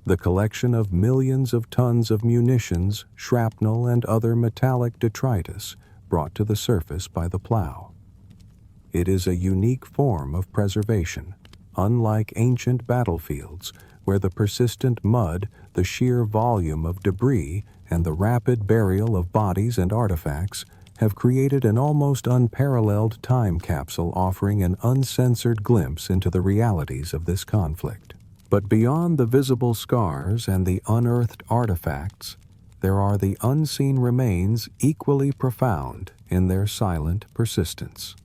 the collection of millions of tons of munitions, shrapnel, and other metallic detritus brought to the surface by the plow. It is a unique form of preservation, unlike ancient battlefields, where the persistent mud, the sheer volume of debris, and the rapid burial of bodies and artifacts have created an almost unparalleled time capsule offering an uncensored glimpse into the realities of this conflict. But beyond the visible scars and the unearthed artifacts, there are the unseen remains equally profound in their silent persistence.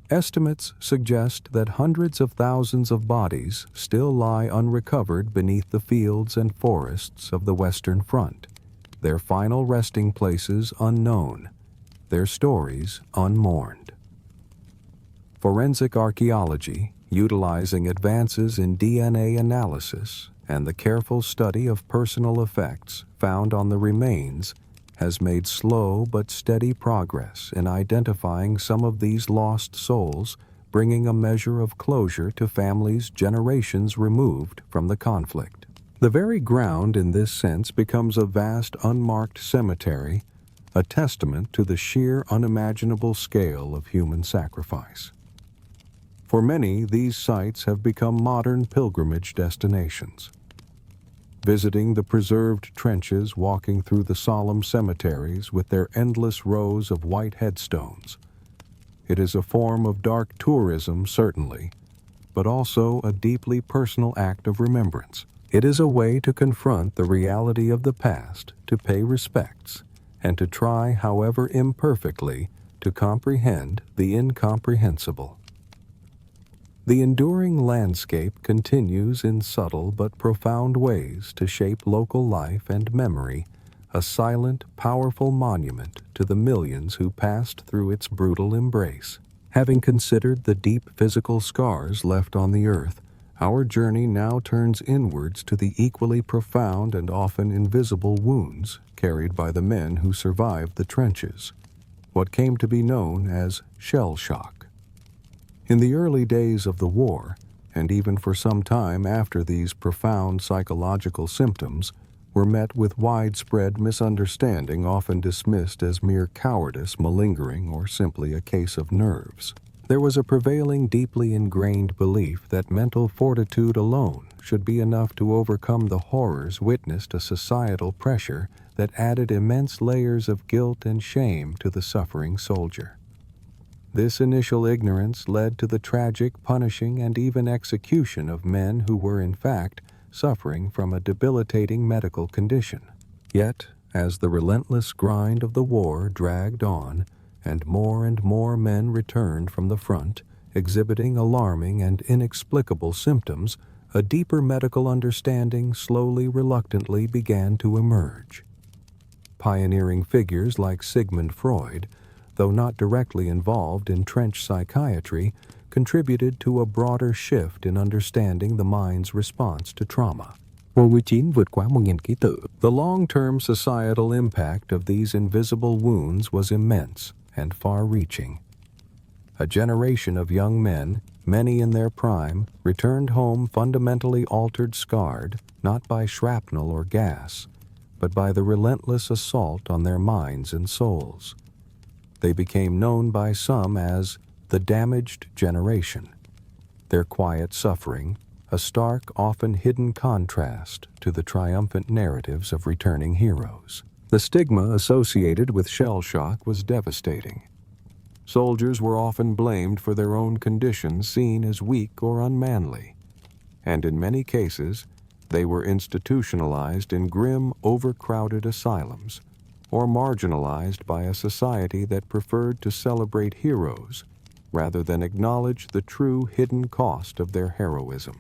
Estimates suggest that hundreds of thousands of bodies still lie unrecovered beneath the fields and forests of the Western Front, their final resting places unknown, their stories unmourned. Forensic archaeology, utilizing advances in DNA analysis and the careful study of personal effects found on the remains, has made slow but steady progress in identifying some of these lost souls, bringing a measure of closure to families generations removed from the conflict. The very ground in this sense becomes a vast unmarked cemetery, a testament to the sheer unimaginable scale of human sacrifice. For many, these sites have become modern pilgrimage destinations. Visiting the preserved trenches, walking through the solemn cemeteries with their endless rows of white headstones. It is a form of dark tourism, certainly, but also a deeply personal act of remembrance. It is a way to confront the reality of the past, to pay respects, and to try, however imperfectly, to comprehend the incomprehensible. The enduring landscape continues in subtle but profound ways to shape local life and memory, a silent, powerful monument to the millions who passed through its brutal embrace. Having considered the deep physical scars left on the earth, our journey now turns inwards to the equally profound and often invisible wounds carried by the men who survived the trenches, what came to be known as shell shock. In the early days of the war, and even for some time after, these profound psychological symptoms were met with widespread misunderstanding, often dismissed as mere cowardice, malingering, or simply a case of nerves. There was a prevailing, deeply ingrained belief that mental fortitude alone should be enough to overcome the horrors witnessed, a societal pressure that added immense layers of guilt and shame to the suffering soldier. This initial ignorance led to the tragic, punishing, and even execution of men who were in fact suffering from a debilitating medical condition. Yet, as the relentless grind of the war dragged on, and more men returned from the front, exhibiting alarming and inexplicable symptoms, a deeper medical understanding slowly, reluctantly began to emerge. Pioneering figures like Sigmund Freud, though not directly involved in trench psychiatry, contributed to a broader shift in understanding the mind's response to trauma.
COVID-19 vượt quá 1.000 ký tự.
The long-term societal impact of these invisible wounds was immense and far-reaching. A generation of young men, many in their prime, returned home fundamentally altered, scarred, not by shrapnel or gas, but by the relentless assault on their minds and souls. They became known by some as the damaged generation, their quiet suffering a stark, often hidden contrast to the triumphant narratives of returning heroes. The stigma associated with shell shock was devastating. Soldiers were often blamed for their own conditions, seen as weak or unmanly, and in many cases, They were institutionalized in grim, overcrowded asylums, or marginalized by a society that preferred to celebrate heroes rather than acknowledge the true hidden cost of their heroism.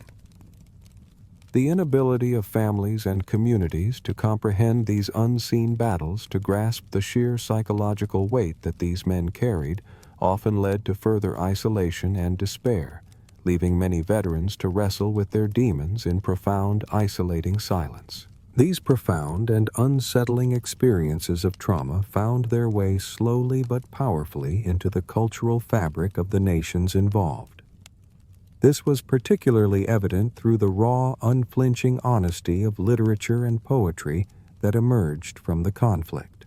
The inability of families and communities to comprehend these unseen battles, to grasp the sheer psychological weight that these men carried, often led to further isolation and despair, leaving many veterans to wrestle with their demons in profound, isolating silence. These profound and unsettling experiences of trauma found their way slowly but powerfully into the cultural fabric of the nations involved. This was particularly evident through the raw, unflinching honesty of literature and poetry that emerged from the conflict.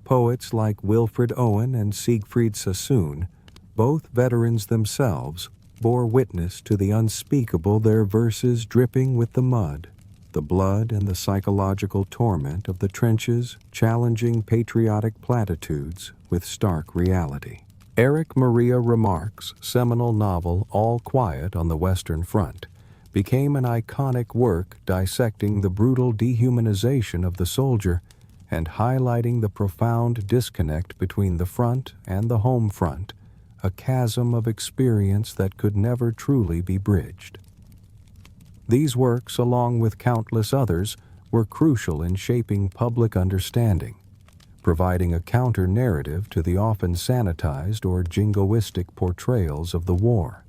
Poets like Wilfred Owen and Siegfried Sassoon, both veterans themselves, bore witness to the unspeakable, their verses dripping with the mud, the blood and the psychological torment of the trenches, challenging patriotic platitudes with stark reality. Eric Maria Remarque's seminal novel All Quiet on the Western Front became an iconic work dissecting the brutal dehumanization of the soldier and highlighting the profound disconnect between the front and the home front, a chasm of experience that could never truly be bridged. These works, along with countless others, were crucial in shaping public understanding, providing a counter-narrative to the often sanitized or jingoistic portrayals of the war.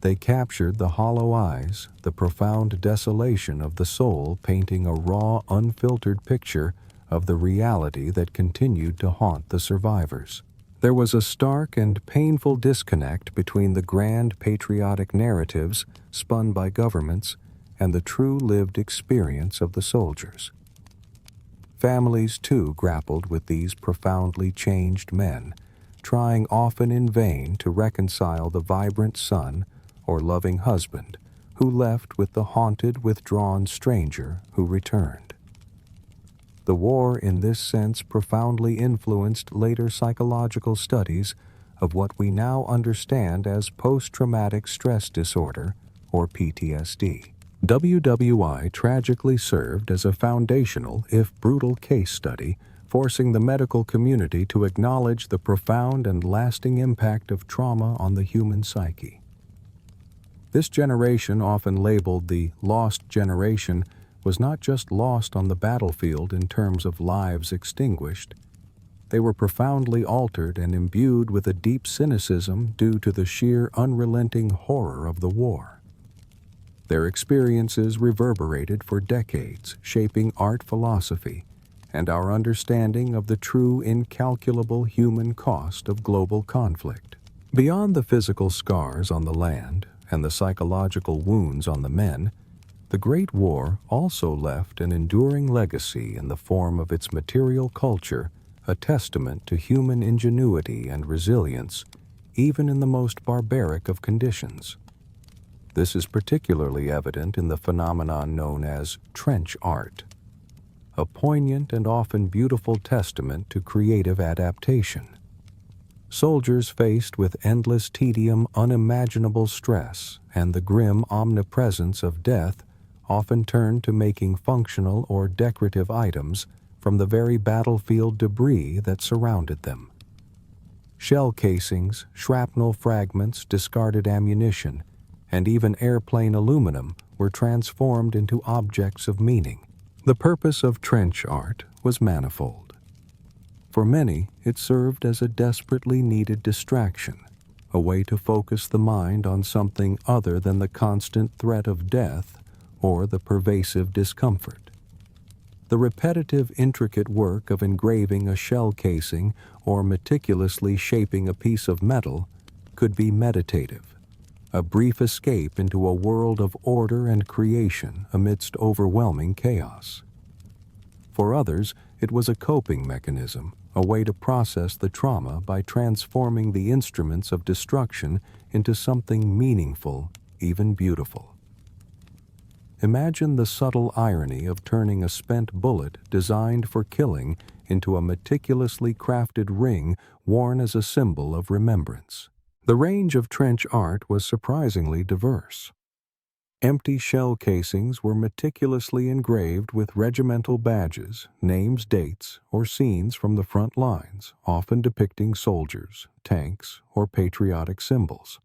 They captured the hollow eyes, the profound desolation of the soul, painting a raw, unfiltered picture of the reality that continued to haunt the survivors. There was a stark and painful disconnect between the grand patriotic narratives spun by governments and the true lived experience of the soldiers. Families, too, grappled with these profoundly changed men, trying often in vain to reconcile the vibrant son or loving husband who left with the haunted, withdrawn stranger who returned. The war, in this sense, profoundly influenced later psychological studies of what we now understand as post-traumatic stress disorder, or PTSD. WWI tragically served as a foundational, if brutal, case study, forcing the medical community to acknowledge the profound and lasting impact of trauma on the human psyche. This generation, often labeled the lost generation, was not just lost on the battlefield in terms of lives extinguished. They were profoundly altered and imbued with a deep cynicism due to the sheer unrelenting horror of the war. Their experiences reverberated for decades, shaping art philosophy and our understanding of the true incalculable human cost of global conflict. Beyond the physical scars on the land and the psychological wounds on the men, the Great War also left an enduring legacy in the form of its material culture, a testament to human ingenuity and resilience, even in the most barbaric of conditions. This is particularly evident in the phenomenon known as trench art, a poignant and often beautiful testament to creative adaptation. Soldiers faced with endless tedium, unimaginable stress, and the grim omnipresence of death often turned to making functional or decorative items from the very battlefield debris that surrounded them. Shell casings, shrapnel fragments, discarded ammunition, and even airplane aluminum were transformed into objects of meaning. The purpose of trench art was manifold. For many, it served as a desperately needed distraction, a way to focus the mind on something other than the constant threat of death or the pervasive discomfort. The repetitive, intricate work of engraving a shell casing or meticulously shaping a piece of metal could be meditative, a brief escape into a world of order and creation amidst overwhelming chaos. For others, it was a coping mechanism, a way to process the trauma by transforming the instruments of destruction into something meaningful, even beautiful. Imagine the subtle irony of turning a spent bullet designed for killing into a meticulously crafted ring worn as a symbol of remembrance. The range of trench art was surprisingly diverse. Empty shell casings were meticulously engraved with regimental badges, names, dates, or scenes from the front lines, often depicting soldiers, tanks, or patriotic symbols.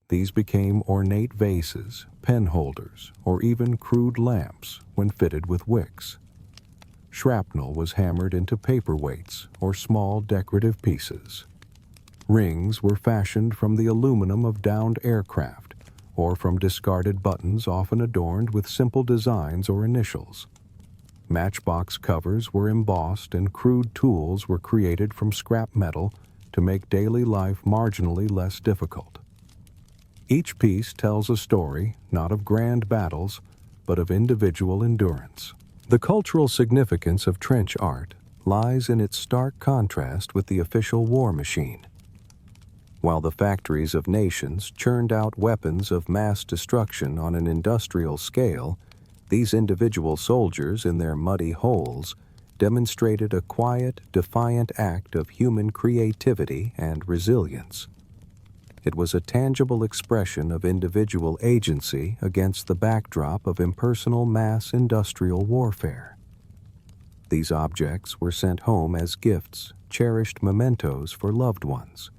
These became ornate vases, pen holders, or even crude lamps when fitted with wicks. Shrapnel was hammered into paperweights or small decorative pieces. Rings were fashioned from the aluminum of downed aircraft, or from discarded buttons often adorned with simple designs or initials. Matchbox covers were embossed and crude tools were created from scrap metal to make daily life marginally less difficult. Each piece tells a story not of grand battles, but of individual endurance. The cultural significance of trench art lies in its stark contrast with the official war machine. While the factories of nations churned out weapons of mass destruction on an industrial scale, these individual soldiers in their muddy holes demonstrated a quiet, defiant act of human creativity and resilience. It was a tangible expression of individual agency against the backdrop of impersonal mass industrial warfare. These objects were sent home as gifts, cherished mementos for loved ones,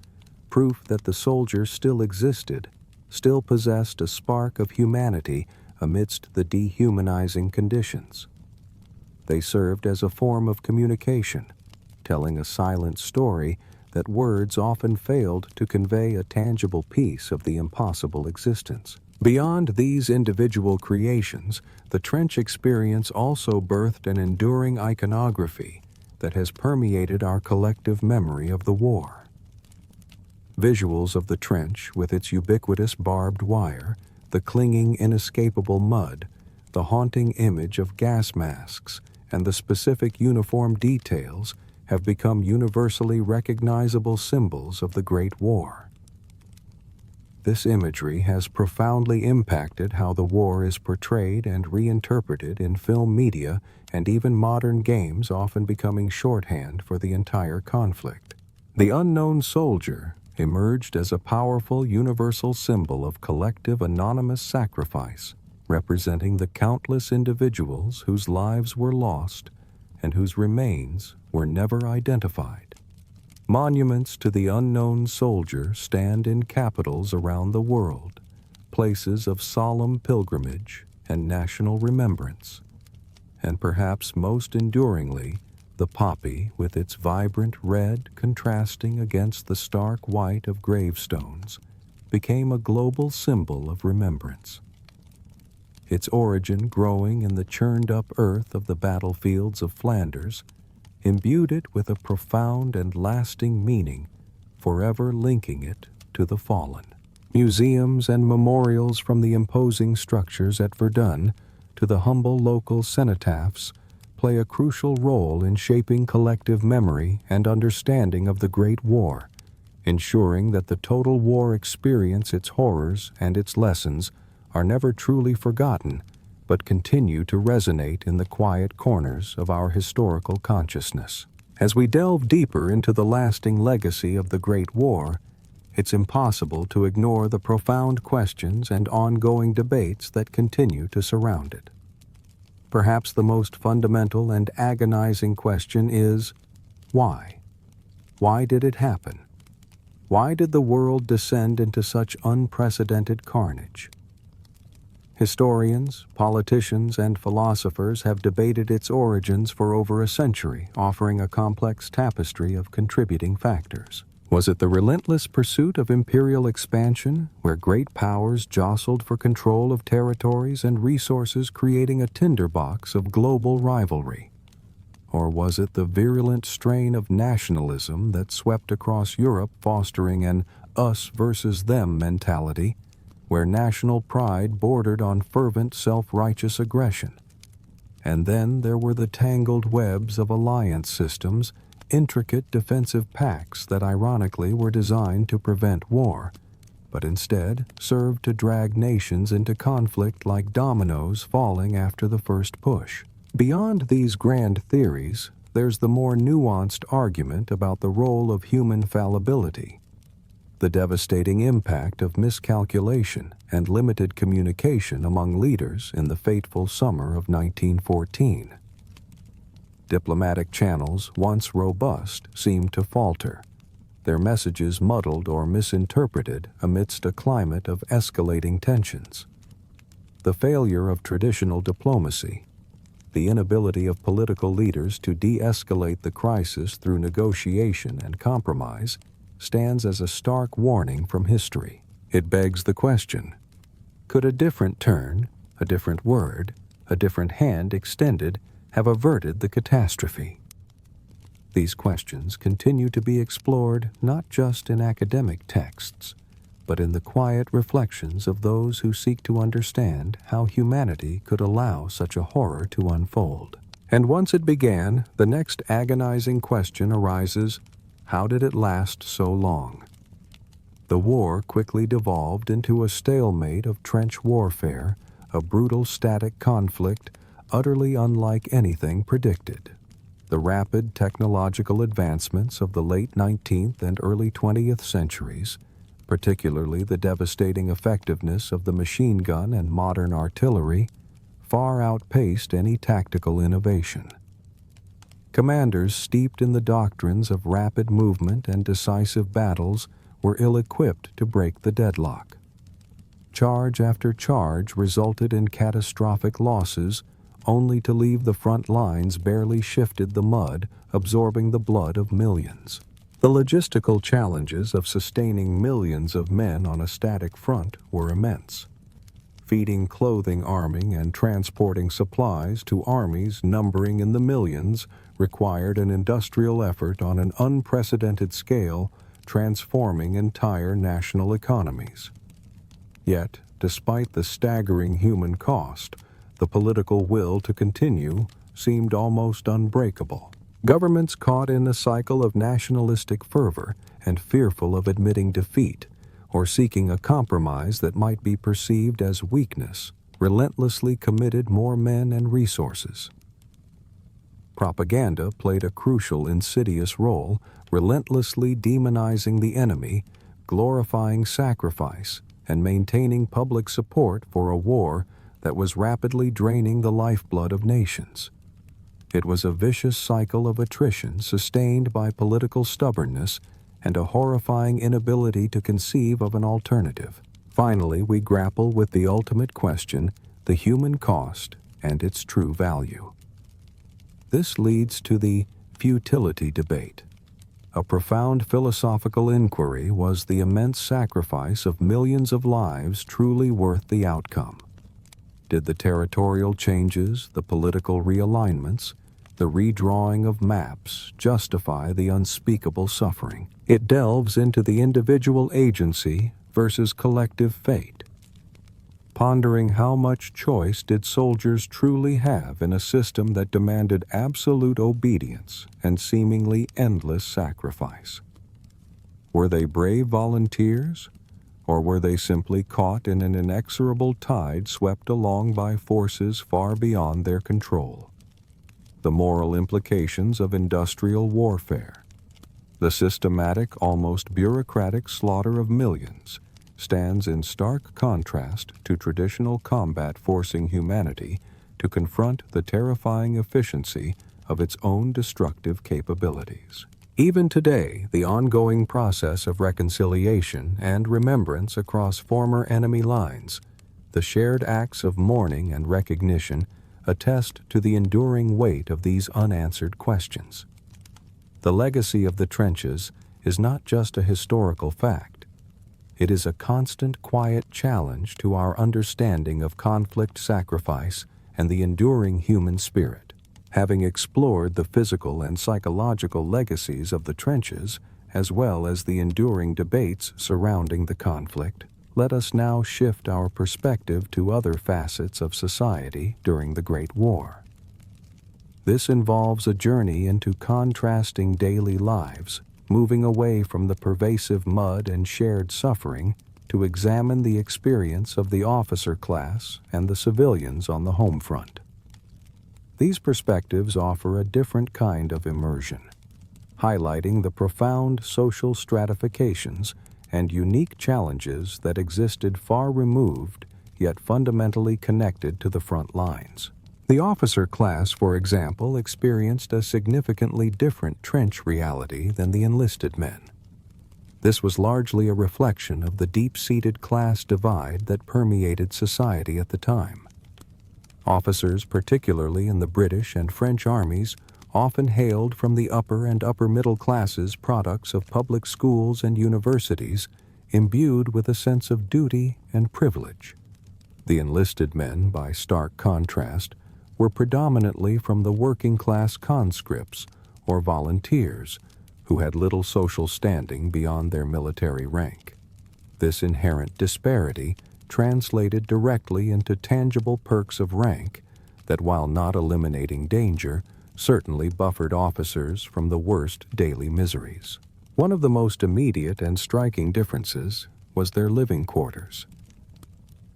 proof that the soldier still existed, still possessed a spark of humanity amidst the dehumanizing conditions. They served as a form of communication, telling a silent story that words often failed to convey a tangible piece of the impossible existence. Beyond these individual creations, the trench experience also birthed an enduring iconography that has permeated our collective memory of the war. Visuals of the trench, with its ubiquitous barbed wire, the clinging, inescapable mud, the haunting image of gas masks, and the specific uniform details have become universally recognizable symbols of the Great War. This imagery has profoundly impacted how the war is portrayed and reinterpreted in film media and even modern games, often becoming shorthand for the entire conflict. The unknown soldier emerged as a powerful universal symbol of collective anonymous sacrifice, representing the countless individuals whose lives were lost and whose remains were never identified. Monuments to the unknown soldier stand in capitals around the world, places of solemn pilgrimage and national remembrance. And perhaps most enduringly, the poppy, with its vibrant red contrasting against the stark white of gravestones, became a global symbol of remembrance. Its origin growing in the churned-up earth of the battlefields of Flanders imbued it with a profound and lasting meaning, forever linking it to the fallen. Museums and memorials, from the imposing structures at Verdun to the humble local cenotaphs, play a crucial role in shaping collective memory and understanding of the Great War, ensuring that the total war experience, its horrors and its lessons, are never truly forgotten, but continue to resonate in the quiet corners of our historical consciousness. As we delve deeper into the lasting legacy of the Great War, it's impossible to ignore the profound questions and ongoing debates that continue to surround it. Perhaps the most fundamental and agonizing question is, why? Why did it happen? Why did the world descend into such unprecedented carnage? Historians, politicians, and philosophers have debated its origins for over a century, offering a complex tapestry of contributing factors. Was it the relentless pursuit of imperial expansion, where great powers jostled for control of territories and resources, creating a tinderbox of global rivalry? Or was it the virulent strain of nationalism that swept across Europe, fostering an us versus them mentality, where national pride bordered on fervent self-righteous aggression? And then there were the tangled webs of alliance systems, intricate defensive pacts that ironically were designed to prevent war, but instead served to drag nations into conflict like dominoes falling after the first push. Beyond these grand theories, there's the more nuanced argument about the role of human fallibility. the devastating impact of miscalculation and limited communication among leaders in the fateful summer of 1914. Diplomatic channels, once robust, seemed to falter, their messages muddled or misinterpreted amidst a climate of escalating tensions. The failure of traditional diplomacy, the inability of political leaders to de-escalate the crisis through negotiation and compromise, stands as a stark warning from history. It begs the question, could a different turn, a different word, a different hand extended have averted the catastrophe? These questions continue to be explored not just in academic texts, but in the quiet reflections of those who seek to understand how humanity could allow such a horror to unfold. And once it began, the next agonizing question arises, how did it last so long? The war quickly devolved into a stalemate of trench warfare, a brutal static conflict utterly unlike anything predicted. The rapid technological advancements of the late 19th and early 20th centuries, particularly the devastating effectiveness of the machine gun and modern artillery, far outpaced any tactical innovation. Commanders steeped in the doctrines of rapid movement and decisive battles were ill-equipped to break the deadlock. Charge after charge resulted in catastrophic losses, only to leave the front lines barely shifted the mud, absorbing the blood of millions. The logistical challenges of sustaining millions of men on a static front were immense. Feeding, clothing, arming, and transporting supplies to armies numbering in the millions required an industrial effort on an unprecedented scale, transforming entire national economies. Yet, despite the staggering human cost, the political will to continue seemed almost unbreakable. Governments caught in a cycle of nationalistic fervor and fearful of admitting defeat or seeking a compromise that might be perceived as weakness, relentlessly committed more men and resources. Propaganda played a crucial, insidious role, relentlessly demonizing the enemy, glorifying sacrifice, and maintaining public support for a war that was rapidly draining the lifeblood of nations. It was a vicious cycle of attrition sustained by political stubbornness and a horrifying inability to conceive of an alternative. Finally, we grapple with the ultimate question, the human cost and its true value. This leads to the futility debate. A profound philosophical inquiry: was the immense sacrifice of millions of lives truly worth the outcome? Did the territorial changes, the political realignments, the redrawing of maps justify the unspeakable suffering? It delves into the individual agency versus collective fate, pondering how much choice did soldiers truly have in a system that demanded absolute obedience and seemingly endless sacrifice. Were they brave volunteers, or were they simply caught in an inexorable tide swept along by forces far beyond their control? The moral implications of industrial warfare, the systematic, almost bureaucratic slaughter of millions, stands in stark contrast to traditional combat forcing humanity to confront the terrifying efficiency of its own destructive capabilities. Even today, the ongoing process of reconciliation and remembrance across former enemy lines, the shared acts of mourning and recognition, attest to the enduring weight of these unanswered questions. The legacy of the trenches is not just a historical fact. It is a constant, quiet challenge to our understanding of conflict, sacrifice, and the enduring human spirit. Having explored the physical and psychological legacies of the trenches, as well as the enduring debates surrounding the conflict, let us now shift our perspective to other facets of society during the Great War. This involves a journey into contrasting daily lives, moving away from the pervasive mud and shared suffering to examine the experience of the officer class and the civilians on the home front. These perspectives offer a different kind of immersion, highlighting the profound social stratifications and unique challenges that existed far removed yet fundamentally connected to the front lines. The officer class, for example, experienced a significantly different trench reality than the enlisted men. This was largely a reflection of the deep-seated class divide that permeated society at the time. Officers, particularly in the British and French armies, often hailed from the upper and upper-middle classes products of public schools and universities, imbued with a sense of duty and privilege. The enlisted men, by stark contrast, were predominantly from the working-class conscripts or volunteers who had little social standing beyond their military rank. This inherent disparity translated directly into tangible perks of rank that, while not eliminating danger, certainly buffered officers from the worst daily miseries. One of the most immediate and striking differences was their living quarters.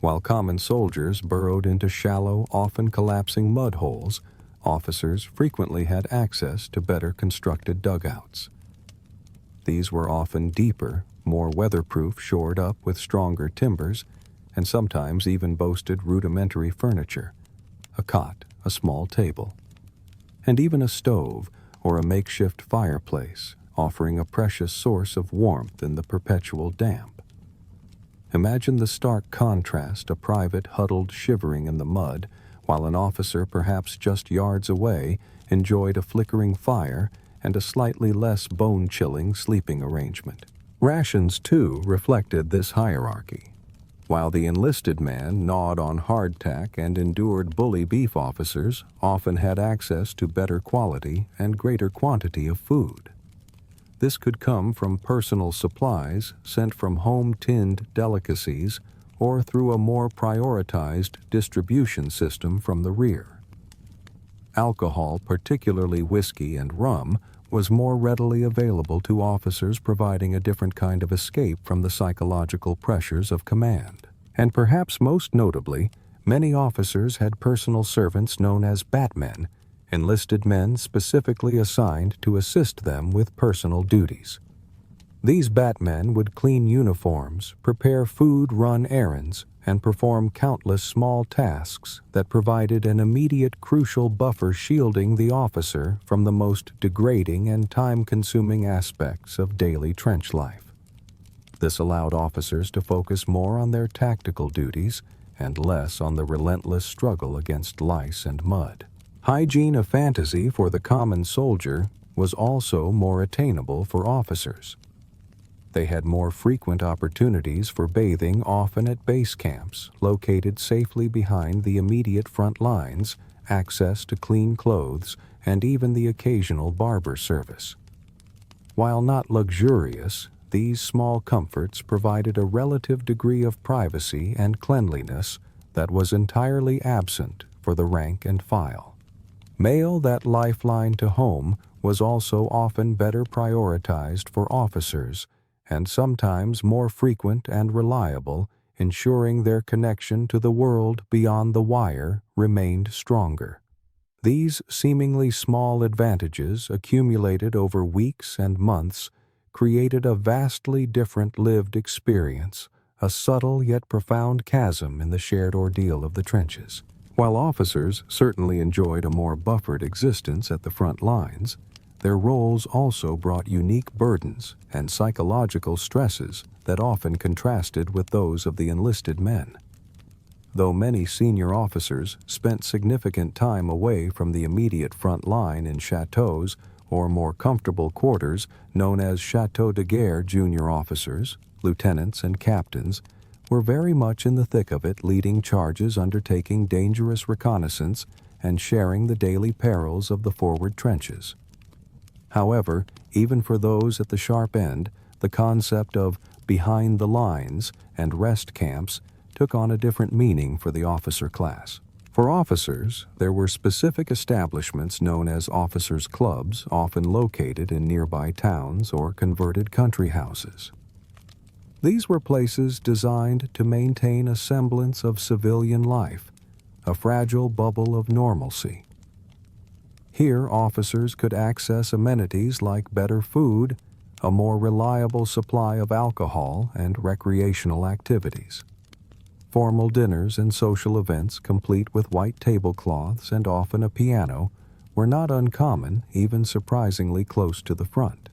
While common soldiers burrowed into shallow, often collapsing mud holes, officers frequently had access to better constructed dugouts. These were often deeper, more weatherproof, shored up with stronger timbers, and sometimes even boasted rudimentary furniture, a cot, a small table, and even a stove or a makeshift fireplace, offering a precious source of warmth in the perpetual damp. Imagine the stark contrast, a private huddled shivering in the mud, while an officer perhaps just yards away enjoyed a flickering fire and a slightly less bone-chilling sleeping arrangement. Rations, too, reflected this hierarchy. While the enlisted man gnawed on hardtack and endured bully beef, officers often had access to better quality and greater quantity of food. This could come from personal supplies sent from home-tinned delicacies or through a more prioritized distribution system from the rear. Alcohol, particularly whiskey and rum, was more readily available to officers, providing a different kind of escape from the psychological pressures of command. And perhaps most notably, many officers had personal servants known as batmen, enlisted men specifically assigned to assist them with personal duties. These batmen would clean uniforms, prepare food, run errands, and perform countless small tasks that provided an immediate crucial buffer, shielding the officer from the most degrading and time-consuming aspects of daily trench life. This allowed officers to focus more on their tactical duties and less on the relentless struggle against lice and mud. Hygiene, a fantasy for the common soldier, was also more attainable for officers. They had more frequent opportunities for bathing, often at base camps, located safely behind the immediate front lines, access to clean clothes, and even the occasional barber service. While not luxurious, these small comforts provided a relative degree of privacy and cleanliness that was entirely absent for the rank and file. Mail, that lifeline to home, was also often better prioritized for officers, and sometimes more frequent and reliable, ensuring their connection to the world beyond the wire remained stronger. These seemingly small advantages, accumulated over weeks and months, created a vastly different lived experience, a subtle yet profound chasm in the shared ordeal of the trenches. While officers certainly enjoyed a more buffered existence at the front lines, their roles also brought unique burdens and psychological stresses that often contrasted with those of the enlisted men. Though many senior officers spent significant time away from the immediate front line in chateaux or more comfortable quarters known as chateaux de guerre, junior officers, lieutenants, and captains were very much in the thick of it, leading charges, undertaking dangerous reconnaissance, and sharing the daily perils of the forward trenches. However, even for those at the sharp end, the concept of behind the lines and rest camps took on a different meaning for the officer class. For officers, there were specific establishments known as officers' clubs, often located in nearby towns or converted country houses. These were places designed to maintain a semblance of civilian life, a fragile bubble of normalcy. Here, officers could access amenities like better food, a more reliable supply of alcohol and recreational activities. Formal dinners and social events, complete with white tablecloths and often a piano, were not uncommon, even surprisingly close to the front.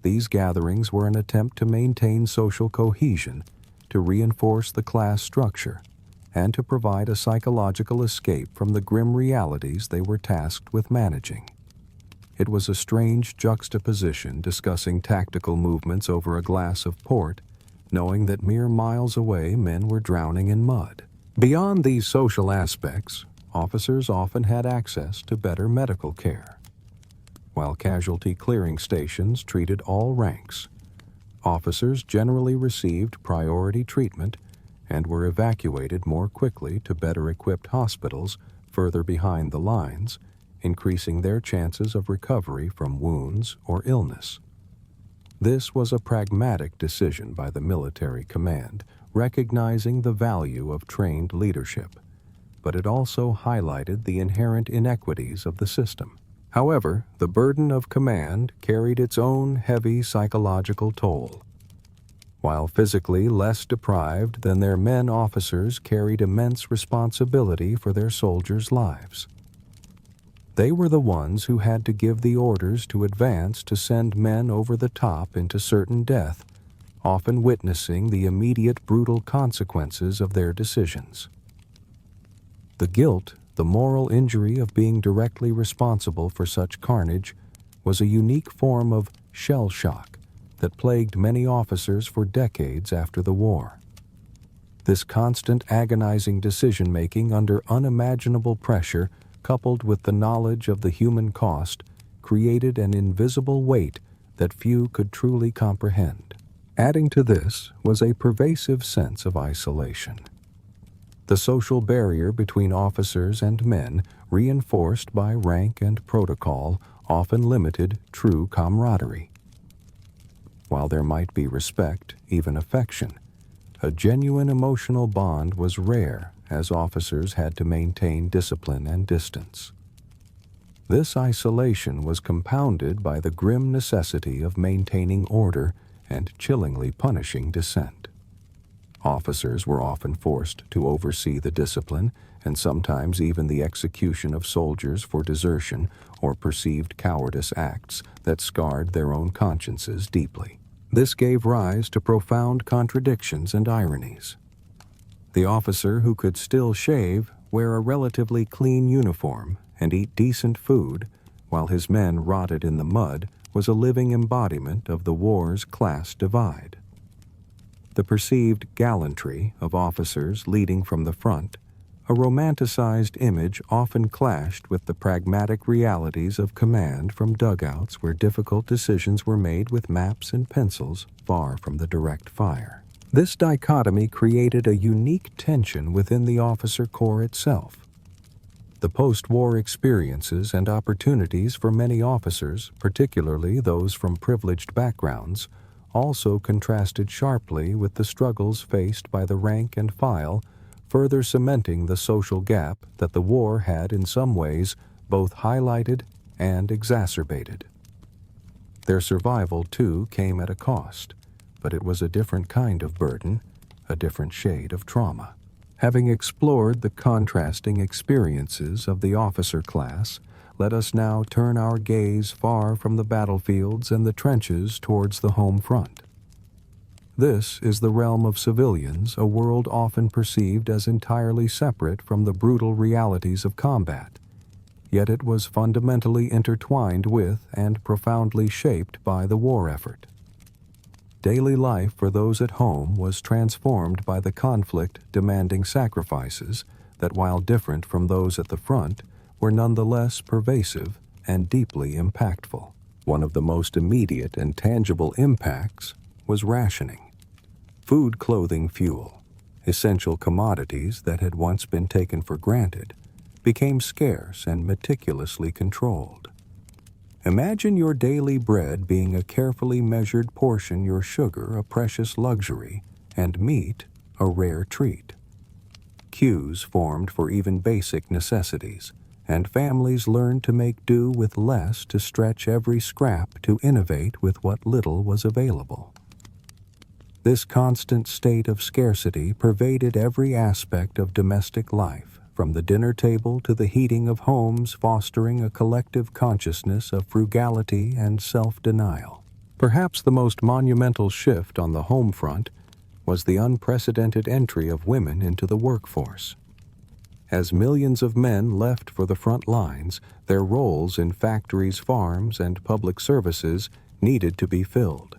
These gatherings were an attempt to maintain social cohesion, to reinforce the class structure, and to provide a psychological escape from the grim realities they were tasked with managing. It was a strange juxtaposition discussing tactical movements over a glass of port, knowing that mere miles away men were drowning in mud. Beyond these social aspects, officers often had access to better medical care. While casualty clearing stations treated all ranks, officers generally received priority treatment and were evacuated more quickly to better equipped hospitals further behind the lines, increasing their chances of recovery from wounds or illness. This was a pragmatic decision by the military command, recognizing the value of trained leadership, but it also highlighted the inherent inequities of the system. However, the burden of command carried its own heavy psychological toll. While physically less deprived than their men, officers carried immense responsibility for their soldiers' lives. They were the ones who had to give the orders to advance to send men over the top into certain death, often witnessing the immediate brutal consequences of their decisions. The guilt, the moral injury of being directly responsible for such carnage, was a unique form of shell shock that plagued many officers for decades after the war. This constant agonizing decision-making under unimaginable pressure, coupled with the knowledge of the human cost, created an invisible weight that few could truly comprehend. Adding to this was a pervasive sense of isolation. The social barrier between officers and men, reinforced by rank and protocol, often limited true camaraderie. While there might be respect, even affection, a genuine emotional bond was rare, as officers had to maintain discipline and distance. This isolation was compounded by the grim necessity of maintaining order and chillingly punishing dissent. Officers were often forced to oversee the discipline and sometimes even the execution of soldiers for desertion or perceived cowardice acts that scarred their own consciences deeply. This gave rise to profound contradictions and ironies. The officer who could still shave, wear a relatively clean uniform, and eat decent food, while his men rotted in the mud, was a living embodiment of the war's class divide. The perceived gallantry of officers leading from the front, a romanticized image, often clashed with the pragmatic realities of command from dugouts where difficult decisions were made with maps and pencils far from the direct fire. This dichotomy created a unique tension within the officer corps itself. The post-war experiences and opportunities for many officers, particularly those from privileged backgrounds, also contrasted sharply with the struggles faced by the rank and file, further cementing the social gap that the war had in some ways both highlighted and exacerbated. Their survival, too, came at a cost, but it was a different kind of burden, a different shade of trauma. Having explored the contrasting experiences of the officer class, let us now turn our gaze far from the battlefields and the trenches towards the home front. This is the realm of civilians, a world often perceived as entirely separate from the brutal realities of combat, yet it was fundamentally intertwined with and profoundly shaped by the war effort. Daily life for those at home was transformed by the conflict, demanding sacrifices that, while different from those at the front, were nonetheless pervasive and deeply impactful. One of the most immediate and tangible impacts was rationing. Food, clothing, fuel, essential commodities that had once been taken for granted, became scarce and meticulously controlled. Imagine your daily bread being a carefully measured portion, your sugar a precious luxury, and meat a rare treat. Queues formed for even basic necessities, and families learned to make do with less to stretch every scrap to innovate with what little was available. This constant state of scarcity pervaded every aspect of domestic life, from the dinner table to the heating of homes, fostering a collective consciousness of frugality and self-denial. Perhaps the most monumental shift on the home front was the unprecedented entry of women into the workforce. As millions of men left for the front lines, their roles in factories, farms, and public services needed to be filled.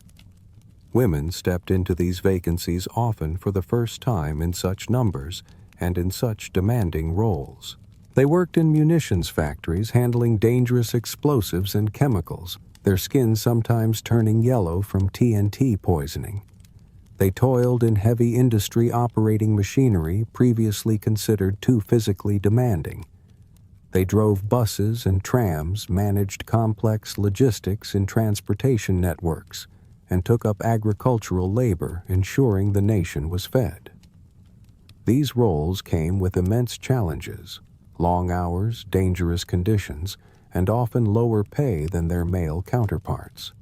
Women stepped into these vacancies often for the first time in such numbers and in such demanding roles. They worked in munitions factories handling dangerous explosives and chemicals, their skin sometimes turning yellow from TNT poisoning. They toiled in heavy industry operating machinery previously considered too physically demanding. They drove buses and trams, managed complex logistics in transportation networks, and took up agricultural labor, ensuring the nation was fed. These roles came with immense challenges, long hours, dangerous conditions, and often lower pay than their male counterparts.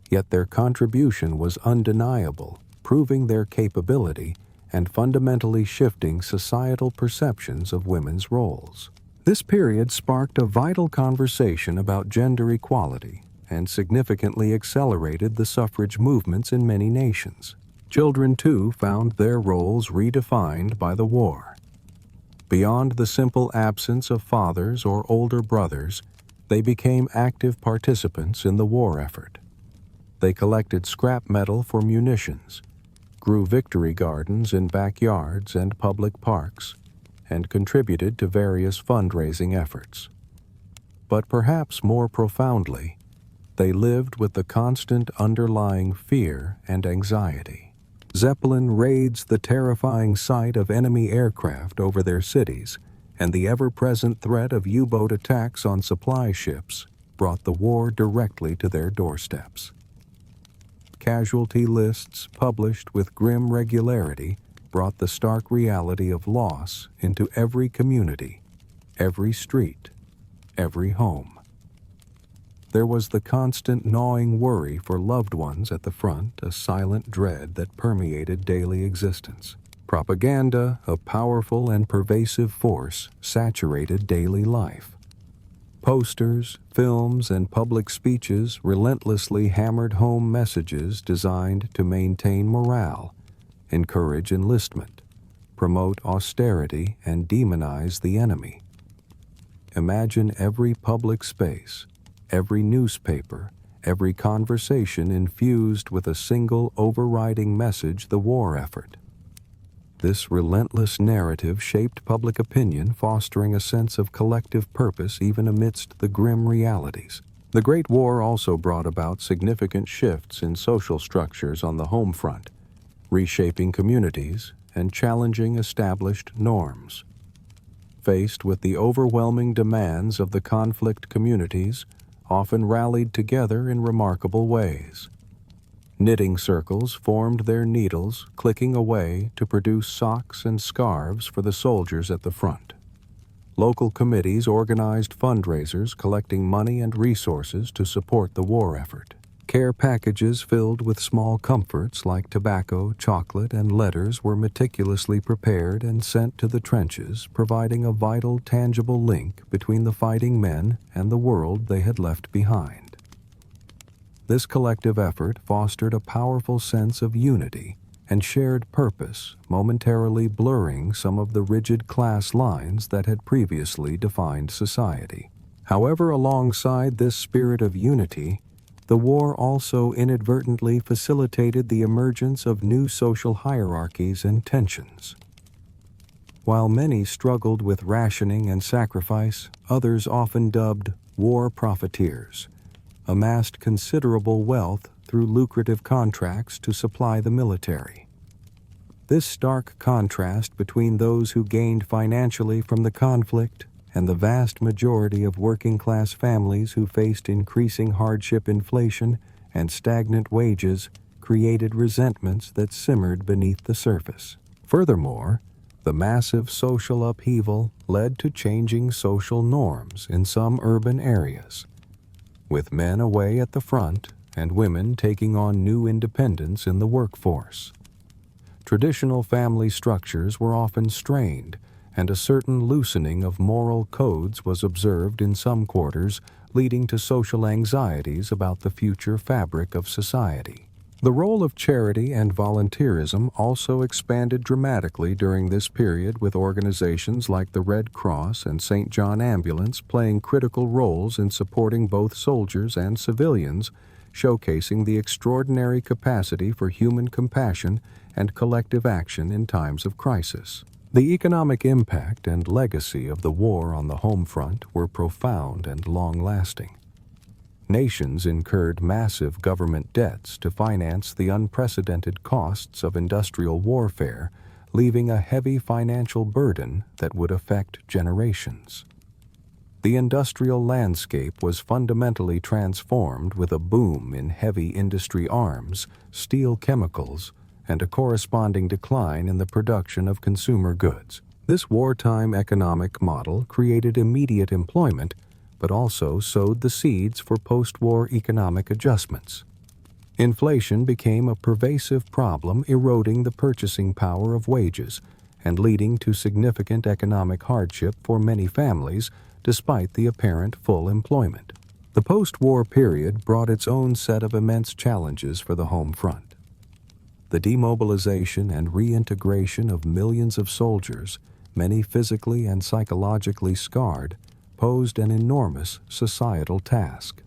Yet their contribution was undeniable, proving their capability and fundamentally shifting societal perceptions of women's roles. This period sparked a vital conversation about gender equality and significantly accelerated the suffrage movements in many nations. Children, too, found their roles redefined by the war. Beyond the simple absence of fathers or older brothers, they became active participants in the war effort. They collected scrap metal for munitions, grew victory gardens in backyards and public parks, and contributed to various fundraising efforts. But perhaps more profoundly, they lived with the constant underlying fear and anxiety. Zeppelin raids, the terrifying sight of enemy aircraft over their cities, and the ever-present threat of U-boat attacks on supply ships brought the war directly to their doorsteps. Casualty lists published with grim regularity brought the stark reality of loss into every community, every street, every home. There was the constant gnawing worry for loved ones at the front, a silent dread that permeated daily existence. Propaganda, a powerful and pervasive force, saturated daily life. Posters, films, and public speeches relentlessly hammered home messages designed to maintain morale, encourage enlistment, promote austerity, and demonize the enemy. Imagine every public space, every newspaper, every conversation infused with a single overriding message: the war effort. This relentless narrative shaped public opinion, fostering a sense of collective purpose even amidst the grim realities. The Great War also brought about significant shifts in social structures on the home front, reshaping communities and challenging established norms. Faced with the overwhelming demands of the conflict, communities often rallied together in remarkable ways. Knitting circles formed their needles, clicking away to produce socks and scarves for the soldiers at the front. Local committees organized fundraisers, collecting money and resources to support the war effort. Care packages filled with small comforts like tobacco, chocolate, and letters were meticulously prepared and sent to the trenches, providing a vital, tangible link between the fighting men and the world they had left behind. This collective effort fostered a powerful sense of unity and shared purpose, momentarily blurring some of the rigid class lines that had previously defined society. However, alongside this spirit of unity, the war also inadvertently facilitated the emergence of new social hierarchies and tensions. While many struggled with rationing and sacrifice, others, often dubbed war profiteers, amassed considerable wealth through lucrative contracts to supply the military. This stark contrast between those who gained financially from the conflict and the vast majority of working-class families who faced increasing hardship, inflation, and stagnant wages created resentments that simmered beneath the surface. Furthermore, The massive social upheaval led to changing social norms in some urban areas, with men away at the front and women taking on new independence in the workforce. Traditional family structures were often strained, and a certain loosening of moral codes was observed in some quarters, leading to social anxieties about the future fabric of society. The role of charity and volunteerism also expanded dramatically during this period, with organizations like the Red Cross and St. John Ambulance playing critical roles in supporting both soldiers and civilians, showcasing the extraordinary capacity for human compassion and collective action in times of crisis. The economic impact and legacy of the war on the home front were profound and long-lasting. Nations incurred massive government debts to finance the unprecedented costs of industrial warfare, leaving a heavy financial burden that would affect generations. The industrial landscape was fundamentally transformed with a boom in heavy industry arms, steel chemicals, and a corresponding decline in the production of consumer goods. This wartime economic model created immediate employment, but also sowed the seeds for post-war economic adjustments. Inflation became a pervasive problem, eroding the purchasing power of wages and leading to significant economic hardship for many families, despite the apparent full employment. The post-war period brought its own set of immense challenges for the home front. The demobilization and reintegration of millions of soldiers, many physically and psychologically scarred, posed an enormous societal task.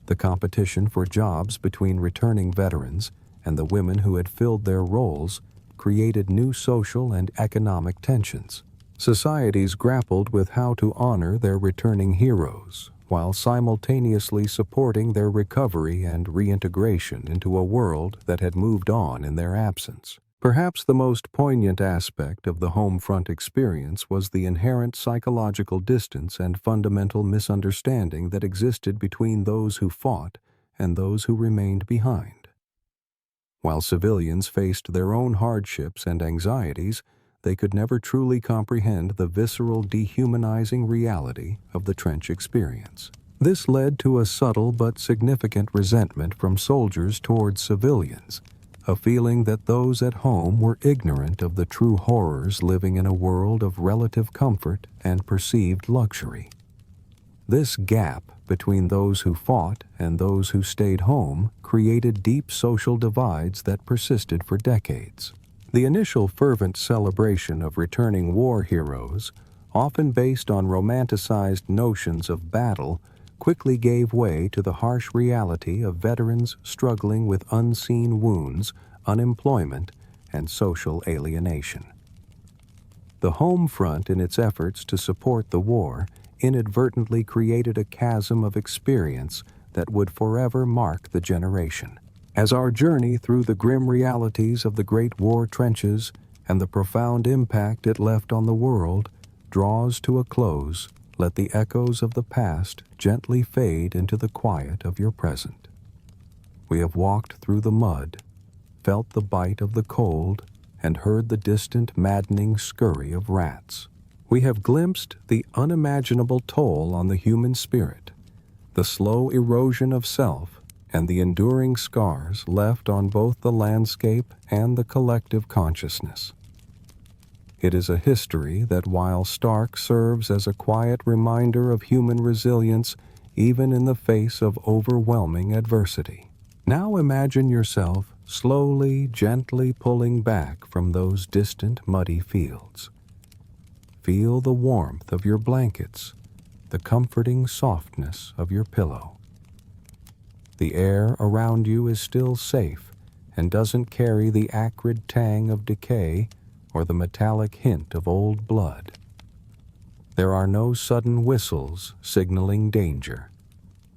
The competition for jobs between returning veterans and the women who had filled their roles created new social and economic tensions. Societies grappled with how to honor their returning heroes, while simultaneously supporting their recovery and reintegration into a world that had moved on in their absence. Perhaps the most poignant aspect of the home front experience was the inherent psychological distance and fundamental misunderstanding that existed between those who fought and those who remained behind. While civilians faced their own hardships and anxieties, they could never truly comprehend the visceral, dehumanizing reality of the trench experience. This led to a subtle but significant resentment from soldiers towards civilians, a feeling that those at home were ignorant of the true horrors living in a world of relative comfort and perceived luxury. This gap between those who fought and those who stayed home created deep social divides that persisted for decades. The initial fervent celebration of returning war heroes, often based on romanticized notions of battle, quickly gave way to the harsh reality of veterans struggling with unseen wounds, unemployment, and social alienation. The home front, in its efforts to support the war, inadvertently created a chasm of experience that would forever mark the generation. As our journey through the grim realities of the Great War trenches and the profound impact it left on the world draws to a close, let the echoes of the past gently fade into the quiet of your present. We have walked through the mud, felt the bite of the cold, and heard the distant, maddening scurry of rats. We have glimpsed the unimaginable toll on the human spirit, the slow erosion of self, and the enduring scars left on both the landscape and the collective consciousness. It is a history that, while stark, serves as a quiet reminder of human resilience even in the face of overwhelming adversity. Now imagine yourself slowly, gently pulling back from those distant, muddy fields. Feel the warmth of your blankets, the comforting softness of your pillow. The air around you is still safe and doesn't carry the acrid tang of decay or the metallic hint of old blood. There are no sudden whistles signaling danger,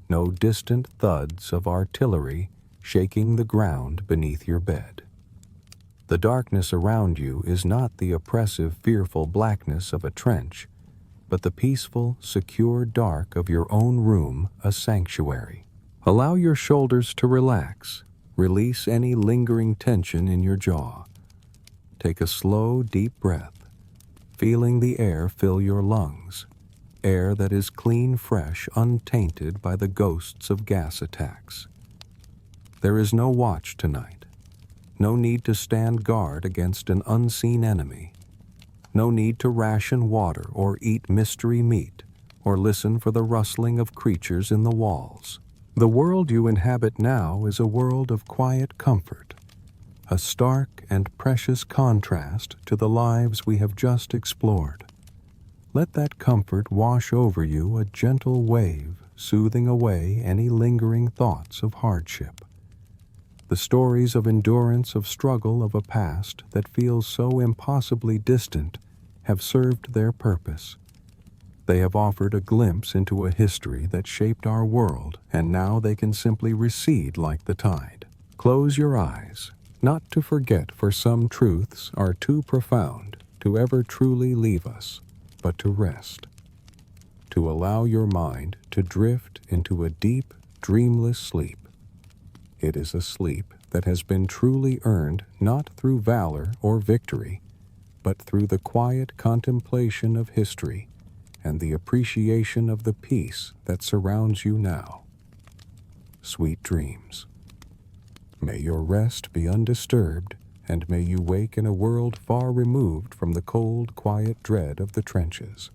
no distant thuds of artillery shaking the ground beneath your bed. The darkness around you is not the oppressive, fearful blackness of a trench, but the peaceful, secure dark of your own room, a sanctuary. Allow your shoulders to relax. Release any lingering tension in your jaw. Take a slow, deep breath, feeling the air fill your lungs, air that is clean, fresh, untainted by the ghosts of gas attacks. There is no watch tonight, no need to stand guard against an unseen enemy, no need to ration water or eat mystery meat or listen for the rustling of creatures in the walls. The world you inhabit now is a world of quiet comfort, a stark and precious contrast to the lives we have just explored. Let that comfort wash over you, a gentle wave, soothing away any lingering thoughts of hardship. The stories of endurance, of struggle, of a past that feels so impossibly distant have served their purpose. They have offered a glimpse into a history that shaped our world, and now they can simply recede like the tide. Close your eyes, not to forget, for some truths are too profound to ever truly leave us, but to rest, to allow your mind to drift into a deep, dreamless sleep. It is a sleep that has been truly earned not through valor or victory, but through the quiet contemplation of history and the appreciation of the peace that surrounds you now. Sweet dreams. May your rest be undisturbed, and may you wake in a world far removed from the cold, quiet dread of the trenches.